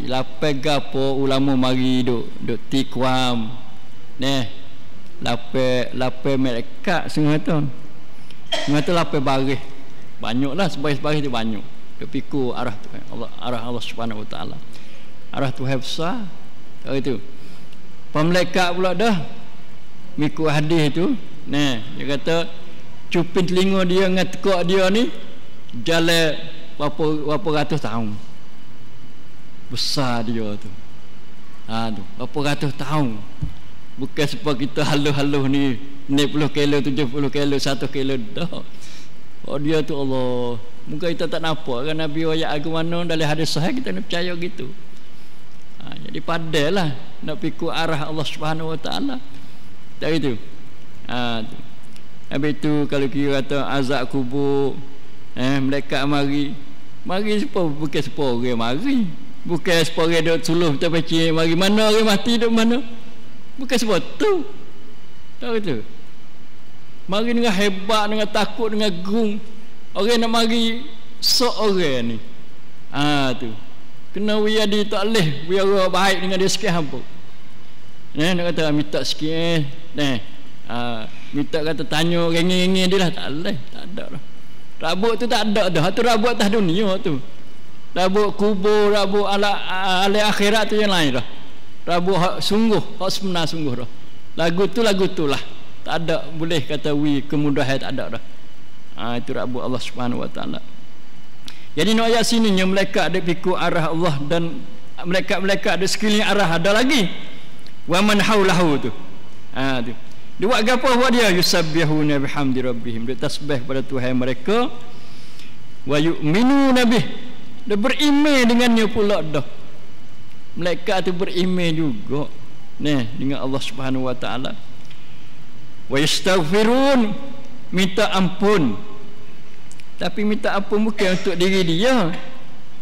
Lapai gapo ulama mari duk tikwam. Lapai malaikat semua tu lapai baris. Banyaklah sebaris-baris tu banyak. Pikul arah Tuhan Allah, arah Allah Subhanahu Wa Taala, arah Tuhan besar. Itu pemalaikat pula dah mikul hadis tu. Dia kata cupin telinga dia dengan tekak dia ni jalan berapa ratus tahun. Besar dia tu. Tu berapa ratus tahun. Bukan sebab kita haluh-haluh ni 60 kilo, 70 kilo, 1 kilo dah. Dia tu Allah. Mungkin kita tak nampak kan Nabi ayat agama mana dalam hadis sahih, kita nak percaya gitu. Jadi padailah nak pikul arah Allah Subhanahu Wa Taala. Tak gitu. Habis tu kalau kira kata azab kubur, malaikat mari sepuluh, bukan 10 orang mari. Bukan 10 orang duk suluh kita baca mari mana orang mati duk mana. Bukan sebab tu. Tak gitu. Mari dengan hebat, dengan takut, dengan gung. Orang nak mari sok orang ni. Tu. Kena wiadi tak leh, biar baik dengan dia sikit hampa. Nak kata minta sikit minta kata tanya rengi-rengi dia lah, tak leh, tak ada dah. Rabuk tu tak ada dah. Tu rabuk atas dunia tu. Rabuk kubur, rabuk ala akhirat tu yang lain dah. Rabuk hak sungguh, hak sebenar sungguh dah. Lagu tu lah. Tak ada boleh kata kemudahan, tak ada dah. Itu rabuk Allah Subhanahu Wa Taala. Jadi nak ayat sini yang malaikat ada pikul arah Allah, dan malaikat-malaikat ada sekeliling arah ada lagi. Wa man haulahu tu. Tu. Dia buat apa buat dia? Yusabbihuna bihamdi rabbihim. Dia tasbih kepada Tuhan mereka. Wa yu'minuna bih. Dia beriman dengannya pula dah. Malaikat tu beriman juga dengan Allah Subhanahu Wa Taala. Wa yastaghfirun, minta ampun. Tapi minta ampun bukan untuk diri dia.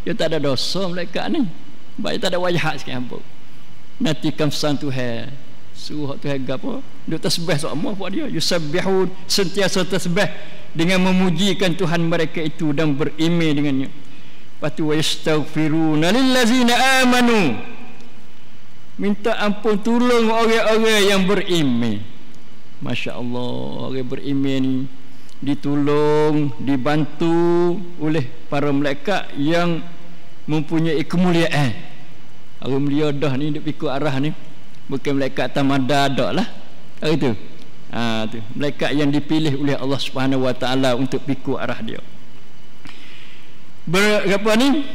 Dia tak ada dosa malaikat ni. Baik tak ada wajah sikit ampun. Nanti kamsan Tuhan. Suruh Tuhan gapo? Dia tasbih sama buat dia. Yusabbihun, sentiasa tasbih dengan memujikan Tuhan mereka itu dan beriman dengannya. Lepas tu wa yastaghfiruna lillazina amanu. Minta ampun tolong orang-orang yang beriman. Masya-Allah, orang beriman ni ditolong, dibantu oleh para malaikat yang mempunyai kemuliaan. Orang mulia dah ni duk pikul arah ni. Bukan malaikat tamada dak lah. Itu. Tu. Malaikat yang dipilih oleh Allah Subhanahu Wa Taala untuk pikul arah dia. Berapa ni?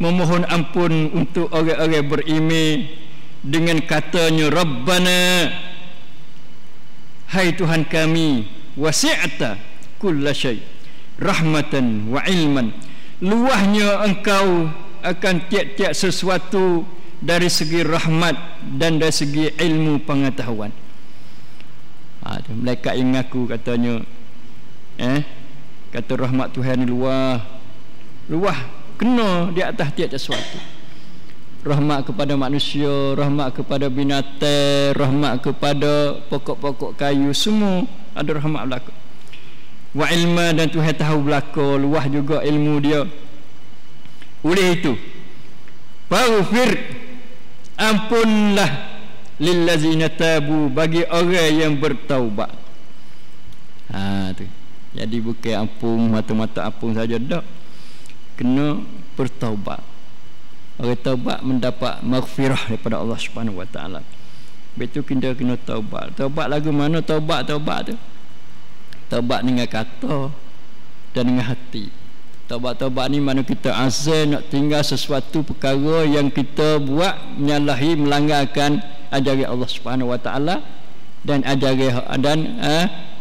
Memohon ampun untuk orang-orang beriman dengan katanya Rabbana, hai Tuhan kami, wasi'ta, kulla syai rahmatan wa ilman. Luahnya engkau akan tiap-tiap sesuatu dari segi rahmat dan dari segi ilmu pengetahuan. Malaikat yang ngaku katanya kata rahmat Tuhan ni luah kena di atas tiap-tiap sesuatu. Rahmat kepada manusia, rahmat kepada binatang, rahmat kepada pokok-pokok kayu, semua ada rahmat berlaku. Wa ilma, dan Tuhan tahu berlaku, luah juga ilmu dia. Oleh itu, faghfir, ampunlah lillazina tabu, bagi orang yang bertaubat. Tu. Jadi bukan ampun mata-mata ampun saja dak. Kena bertaubat. Orang taubat mendapat maghfirah daripada Allah Subhanahu wa taala. Betul kita kena taubat. Taubat lagu mana taubat tu? Taubat dengan kata dan dengan hati. Taubat-taubat ni mana kita azam nak tinggal sesuatu perkara yang kita buat menyalahi, melanggarkan ajaran Allah Subhanahu wa taala dan ajaran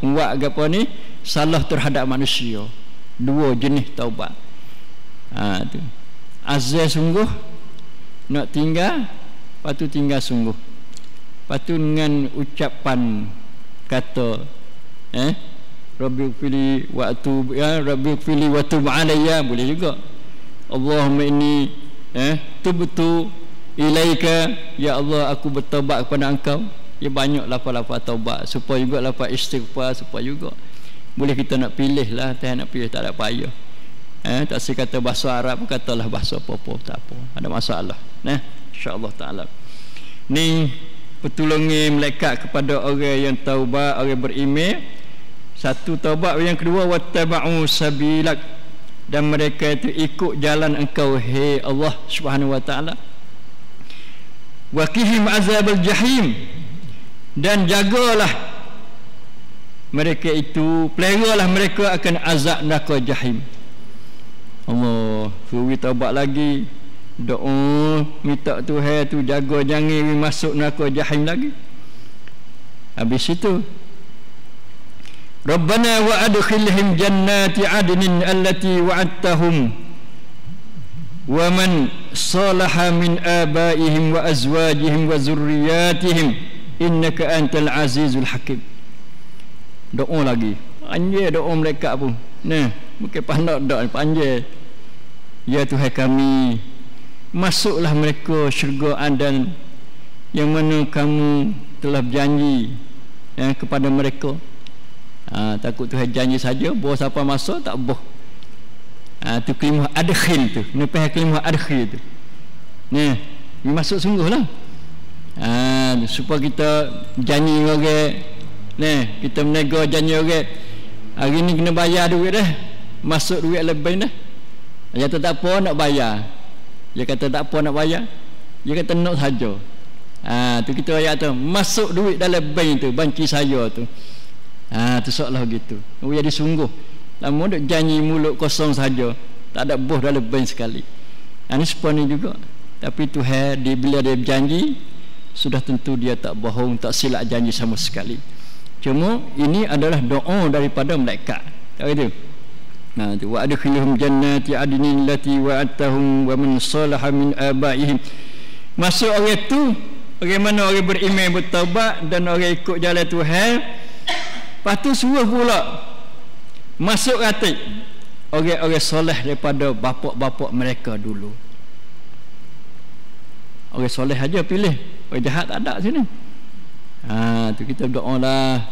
buat apa ni salah terhadap manusia. Dua jenis taubat. Tu. Azam sungguh nak tinggal, patu tinggal sungguh. Patu dengan ucapan kata Rabbighfirli wa atub Rabbighfirli wa tub alayya, boleh juga. Allahumma inni tubtu ilaika, ya Allah aku bertaubat kepada engkau. Ya banyak lafaz-lafaz taubat, supaya juga lafaz istighfar, supaya juga boleh kita nak pilih lah, tak nak pilih tak ada payah. Tak si kata bahasa Arab, katalah bahasa apa-apa, tak apa, ada masalah. InsyaAllah ta'ala. Ni pertolongan malaikat kepada orang yang taubat, orang beriman. Satu taubat, yang kedua wattaba'u sabilak, dan mereka itu ikut jalan engkau, hai Allah Subhanahu wa ta'ala. Waqihim azabal jahim, dan jagalah mereka itu, peliharalah mereka akan azab neraka jahim. Allah suruh taubat lagi, doa minta Tuhan tu jaga jangan masuk neraka jahim lagi. Habis itu Rabbana wa adkhilhum jannati adnin allati wa'adtahum wa man salaha min abaihim wa azwajihim wa zurriyatihim innaka antal azizul hakim. Doa lagi, panjang doa mereka pun. Bukan pandai dak, panjang. Ya Tuhan kami, masuklah mereka syurga Adan yang mana kamu telah berjanji kepada mereka. Takut Tuhan janji saja, bawa siapa masuk tak boh. Tu kalimah adkhil tu, nepah kalimah adkhil tu. Masuk sungguhlah. Supaya kita janji orang, kita menego janji orang. Hari ni kena bayar duit dah, masuk duit lebih dah. Dia kata tak apa nak bayar, dia kata tak apa nak bayar, dia kata nak saja. Tu kita ayat tu masuk duit dalam bank tu, banci saya tu. Tu seolah gitu. Jadi sungguh lama duk janji mulut kosong saja, tak ada boh dalam bank sekali. Ini seperti juga. Tapi Tuhan bila dia berjanji, sudah tentu dia tak bohong, tak silap janji sama sekali. Cuma ini adalah doa daripada malaikat. Tak gitu. Wa adkhilhum jannati adnin allati wa'adtahum wa man salaha min abaihim. Masuk orang tu, bagaimana orang beriman bertaubat dan orang ikut jalan Tuhan. Lepas tu suruh pula masuk hati orang-orang soleh daripada bapak-bapak mereka dulu. Orang soleh aja pilih, orang jahat tak ada sini. Tu kita doa lah.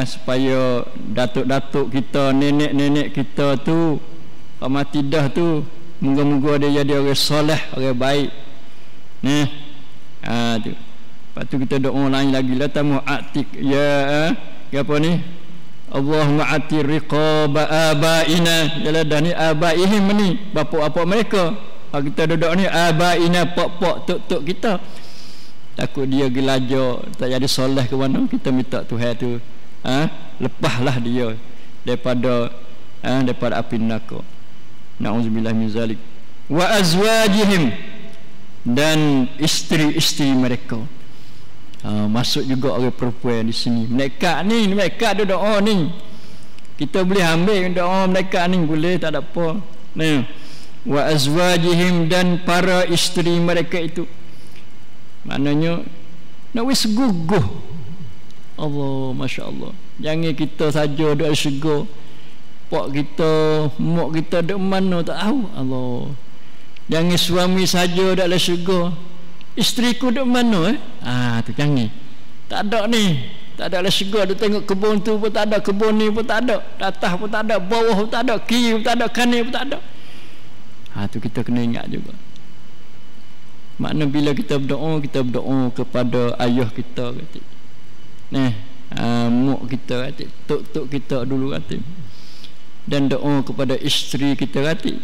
Supaya datuk-datuk kita, nenek-nenek kita tu mati dah tu, moga-moga dia jadi orang soleh, orang baik. Tu. Lepas tu kita doa lain lagi lah, tamu atik ya apa ni, Allahumma atir riqaba abaina, jalah dah ni abaihim ni, bapak-bapak mereka. Kita duduk ni abaina, pok-pok tok-tok kita. Takut dia gelajar tak jadi soleh ke mana, kita minta Tuhan tu lepaslah dia daripada api neraka. Na'udzubillah min zalik. Wa azwajihim, dan isteri-isteri mereka. Masuk juga orang perempuan di sini. Mereka ada doa ni. Kita boleh ambil doa mereka ni, boleh, tak ada apa. Nah, wa azwajihim, dan para isteri mereka itu. Maknanya nak wis guguh. Allah, Masya Allah. Jangan kita saja duk syurga, pak kita, mak kita duk mana tak tahu. Allah. Jangan suami saja dak dalam syurga, isteriku duk mana tu jangan. Tak ada ni, tak ada dalam syurga. Dia tengok kebun tu pun tak ada, kebun ni pun tak ada, atas pun tak ada, bawah pun tak ada, kiri pun tak ada, kanan pun tak ada. Tu kita kena ingat juga. Makna bila kita berdoa kepada ayah kita kata. Mak kita kata, tok kita dulu kata. Dan doa kepada isteri kita kata.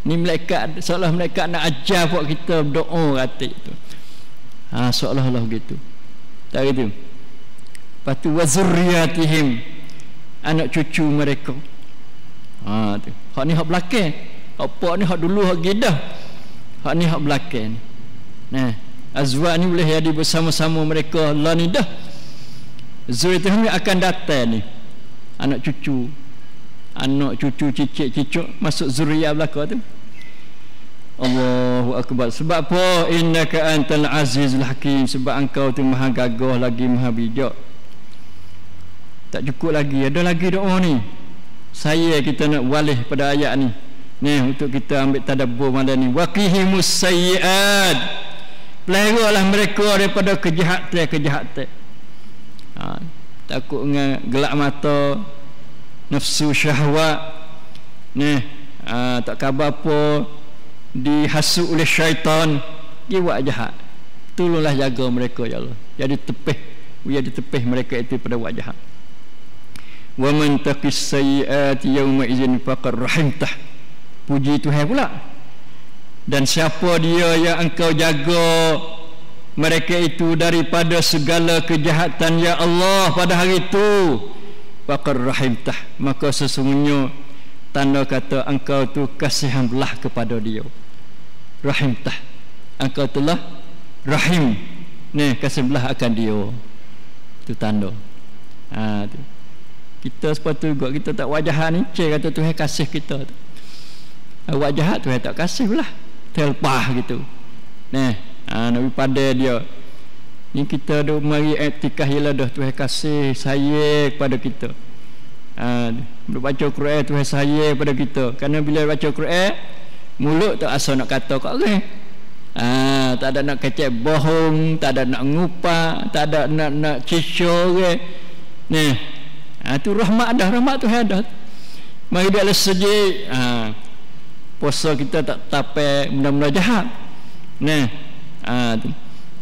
Ni malaikat, seolah malaikat nak ajar buat kita berdoa kata itu. Seolah-olah gitu. Tak gitu. Lepas tu wa zurriyatihim, anak cucu mereka. Tu. Hak ni hak belakang. Hak ni hak dulu hak gidah. Hak ni hak belakang. Azwaj ni boleh jadi bersama-sama mereka lah ni dah. Zuriyatihim akan datang ni. Anak cucu, cicit masuk zuriyah belaka tu. Allahu akbar. Sebab apa? Innaka antal azizul hakim. Sebab engkau tu maha gagah lagi maha bijak. Tak cukup lagi, ada lagi doa ni. Kita nak walih pada ayat ni. Untuk kita ambil tadabbur malam ni. Waqihimus sayyi'at. Peliharalah mereka daripada kejahatan. Takut dengan gelap mata, nafsu syahwat, tak khabar apa, dihasut oleh syaitan, dia buat jahat. Tolonglah jaga mereka ya Allah. Jadi tepih mereka itu pada buat jahat. Wa man taqis sayyi'ati yawma idzin faqad rahimtah. Puji Tuhan pula. Dan siapa dia yang engkau jaga mereka itu daripada segala kejahatan ya Allah pada hari itu, faqad rahimtah, maka sesungguhnya tanda kata engkau tu kasihanlah kepada dia. Rahimtah, engkau telah rahim, kasihlah akan dia. Itu tanda. Tu. Kita sepatutnya kita tak wajah ni kata Tuhan kasih kita tu. Awak jahat Tuhan tak kasih lah, terlepah gitu. Nabi pada dia ni kita duk mari iktikaf ialah dah Tuhan kasih saya kepada kita. Duk baca Quran Tuhan saya pada kita. Kerana bila baca Quran mulut tak asal nak kata kat orang. Tak ada nak kecek bohong, tak ada nak ngupa, tak ada nak cicur orang. Tu rahmat Tuhan dah. Mari dia le sejik. Puasa kita tak tapai benda-benda jahat.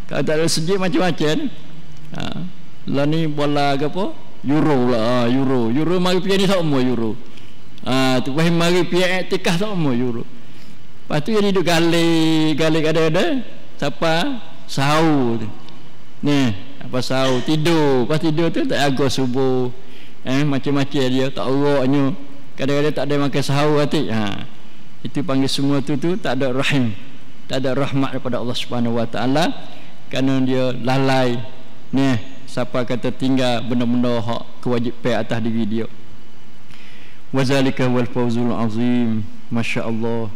Kalau tak ada sejik macam-macam. Lah ni bola ke apa? Euro lah, Euro mari pergi ni tak mau Euro. Tu wahai mari pergi iktikaf tak mau Euro. Lepas tu jadi duk galik ada siapa? Sahur tu. Apa sahur tidur. Lepas tidur tu tak jaga subuh. Macam-macam dia tak oroknya. Kadang-kadang tak ada makan sahur hati. Itu panggil semua tu tak ada rahim, tak ada rahmat daripada Allah Subhanahu Wa Taala, kerana dia lalai. Siapa kata tinggal benda-benda hak kewajipan atas diri dia. Wazalika wal fawzul azim. Masya-Allah.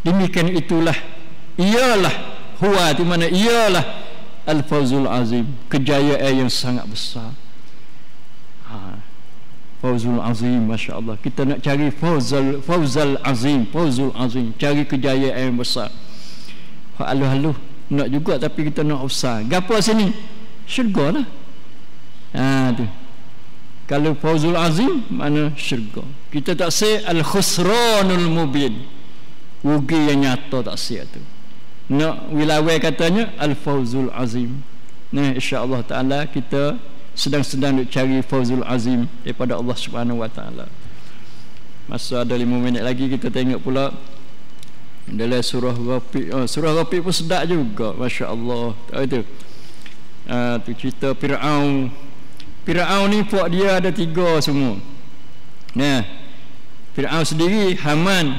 Demikian itulah, ialah huwa di mana ialah al fawzul azim, kejayaan yang sangat besar. Fawzul azim, Masya Allah. Kita nak cari fawzul azim, cari kejayaan yang besar. Halu-halu nak juga, tapi kita nak besar. Gapo sini? Syurga lah. Tu. Kalau fawzul azim mana syurga. Kita tak say al khusranul mubin, rugi yang nyata tak say tu. Nak wilawai katanya al fawzul azim. Insya-Allah taala kita sedang cari fawzul azim daripada Allah Subhanahu Wa Taala. Masa ada 5 minit lagi kita tengok pula dalam surah Ghafiq. Surah Ghafiq pun sedap juga, masya-Allah. Tahu itu. Tu cerita Firaun. Firaun ni puak dia ada 3 semua. Firaun sendiri Haman.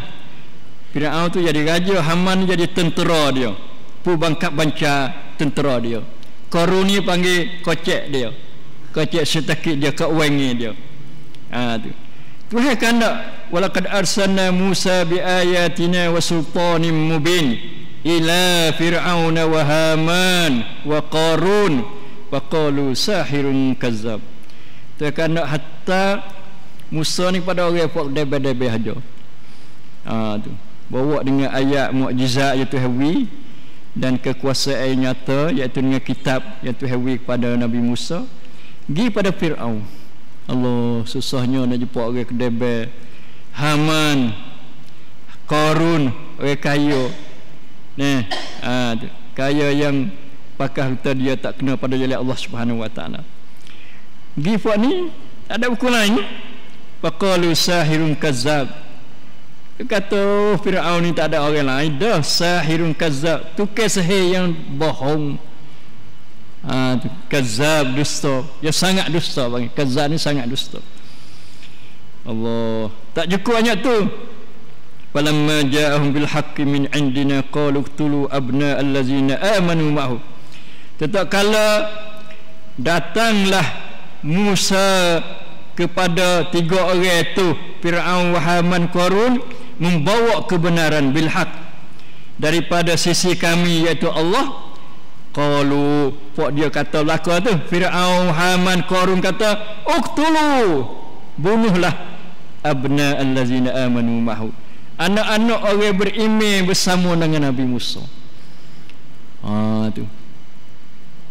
Firaun tu jadi raja, Haman jadi tentera dia. Pembangkap banca tentera dia. Qarun ni panggil kocek dia. Kocek setakit dia, keuangan dia. Tu. Tuhan kanda walaqad arsalna Musa biayatina wa sultanin mubin ila fir'auna wa haman wa qarun wa qalu sahirun kazzab. Tuhan kanda hatta Musa ni pada orang yang debe-debe aja. Tu bawa dengan ayat mukjizat iaitu hawi dan kekuasaan nyata iaitu dengan kitab iaitu hawi kepada Nabi Musa pergi pada Fir'aun. Allah, susahnya nak jumpa orang kedebe, Haman, Qarun, orang kaya. Kaya yang pakar harta dia tak kena pada jalan Allah Subhanahu wa taala. Pergi buat ni tak ada buku lain. Faqalu sahirun kazzab. Dia kata Fir'aun ni tak ada orang lain dah, sahirun kazzab, tukar sihir yang bohong. Kazzab, dusta, ya sangat dusta bang. Kazzab ni sangat dusta. Allah, tak cukup hanya tu. Falamma ja'ahum bil haqqi min indina qalu qtulu abna allazina amanu ma'hu. Tetap kala datanglah Musa kepada tiga orang itu, Fir'aun, Haman, Qarun, membawa kebenaran bil haq daripada sisi kami iaitu Allah. Qalu, pok dia kata belaka tu, Fir'aun, Haman, Qarun kata uqtulu, bunuhlah abna allazina amanu ma'hu, anak-anak orang beriman bersama dengan Nabi Musa. Tu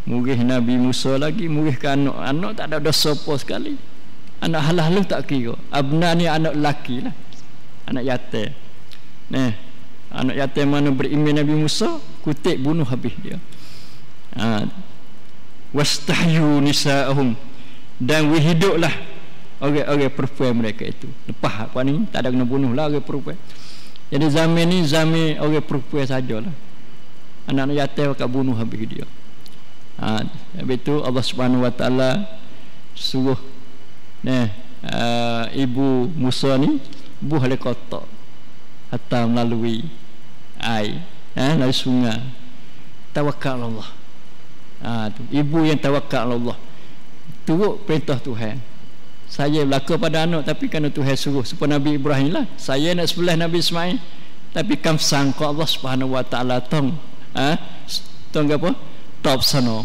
murih Nabi Musa lagi, murih ke anak-anak tak ada dosa apa sekali. Anak halal tak kira. Abna ni anak lelaki lah, anak yatim. Anak yatim mana beriman Nabi Musa, kutik bunuh habis dia. Wastahyu nisa'ahum, dan hiduplah orang-orang perempuan mereka itu. Lepas apa ni tak ada kena bunuh lah orang perempuan. Jadi zaman ni zaman orang perempuan sajalah. Anak-anak yatim akan bunuh habis dia. Habis itu Allah Subhanahu wa taala suruh ibu Musa ni buh le kotak hatta melalui air, melalui sungai. Tawakal Allah. Tu ibu yang tawakal Allah, turut perintah Tuhan. Saya berlaku pada anak tapi kerana Tuhan suruh, supaya Nabi Ibrahim lah, saya nak sebelah Nabi Ismail tapi kam sangka Allah Subhanahu wa taala tong apa top sana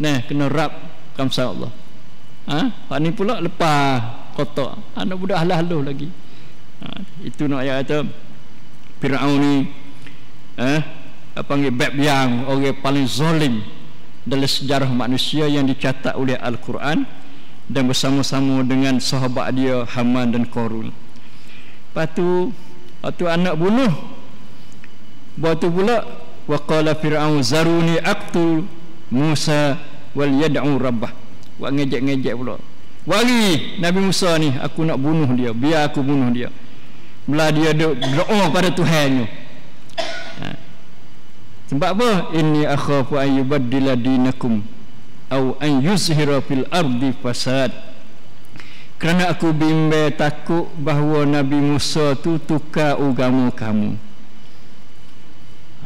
kena rap kam sang Allah. Hak ni pula lepas kotak anak budak halah-haluh lagi. Itu nak ayat kata Fir'aun ni panggil bab yang orang paling zalim dalam sejarah manusia yang dicatat oleh Al-Quran, dan bersama-sama dengan sahabat dia Haman dan Qarun. Lepas tu waktu anak bunuh, waktu pula waqala Fir'aun zaruni aqtul Musa wal yad'u rabbah. Buat ngejek-ngejek pula, wari Nabi Musa ni aku nak bunuh dia, biar aku bunuh dia. Mula dia doa pada Tuhannya. Sebab apa? Inni akhafu an yubaddila dinakum au an yuzhira fil ardi fasad. Kerana aku bimbang takut bahawa Nabi Musa tu tukar agama kamu.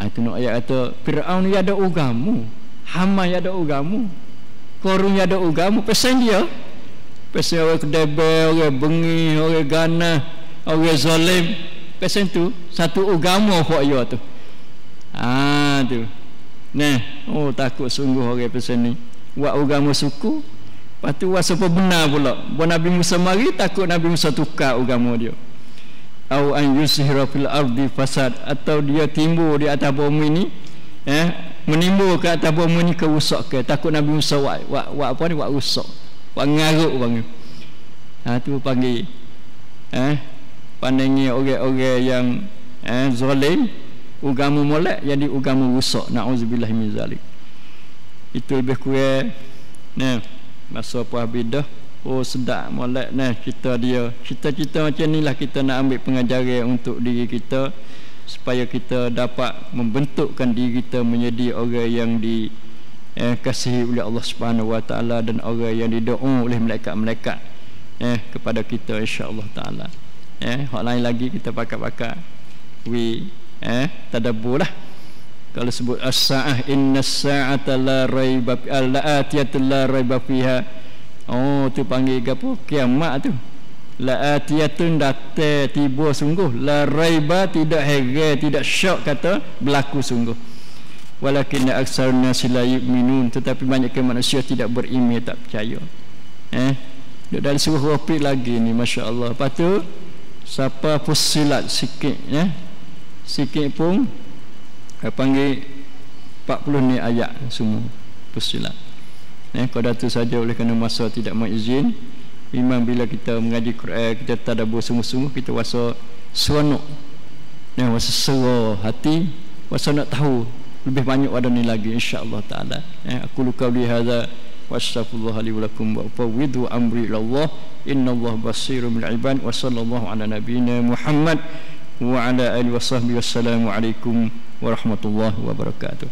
Itu nak ayat kata Fir'aun ni ada agama, Haman ada agama, Qarun ada agama. Pesan dia, pesan orang kedebel, orang bengi, orang ganah, orang zalim. Pesan tu satu agama hok dia tu. Tu. Takut sungguh orang pesan ni. Buat agama suku, lepas tu buat siapa benar pula. Buat Nabi Musa mari, takut Nabi Musa tukar agama dia. Au an yusihra fil ardi fasad, atau dia timbul di atas bumi ni, menimbul ke atas bumi ni kerusakan. Takut Nabi Musa buat apa ni, buat rusak, buat ngaruk panggil. Tu panggil pandangnya orang-orang yang zalim, agama molek jadi agama rusak. Nauzubillah min zalik. Itu lebih kurang masa apa habis dah. Sedap molek cerita-cerita macam inilah kita nak ambil pengajaran untuk diri kita, supaya kita dapat membentukkan diri kita menjadi orang yang dikasihi oleh Allah Subhanahu wa taala, dan orang yang didoa oleh malaikat-malaikat kepada kita insya-Allah taala. Hak lain lagi kita pakat-pakat tadabbur lah. Kalau sebut as-sa'ah, innas sa'ata la raiba la atiyatu la raiba fiha. Tu panggil apa? Kiamat tu. la atiyatun datang tiba sungguh, la raiba tidak heran tidak syak kata berlaku sungguh. Walakin aksarun nas la yu'minun, tetapi banyak manusia tidak beriman, tak percaya. Duduk dalam surah Wafir lagi ni, masya-Allah. Lepas tu siapa Fussilat sikit sikit pun panggil 40 ni ayat semua Fussilat. Pada tu saja, oleh kerana masa tidak mengizin, memang bila kita mengaji Quran, kita tadabbur sungguh-sungguh, kita rasa seronok, rasa serah hati, rasa nak tahu lebih banyak pada ni lagi, insya-Allah taala. Aku qauli hadza wa astaghfirullah li wa lakum wa ufawwidu amri ila Allah, innallaha basirun bil ibad, wa sallallahu ala nabiyyina Muhammad wa ala alihi wa sahbihi wassalamu alaikum warahmatullahi wabarakatuh.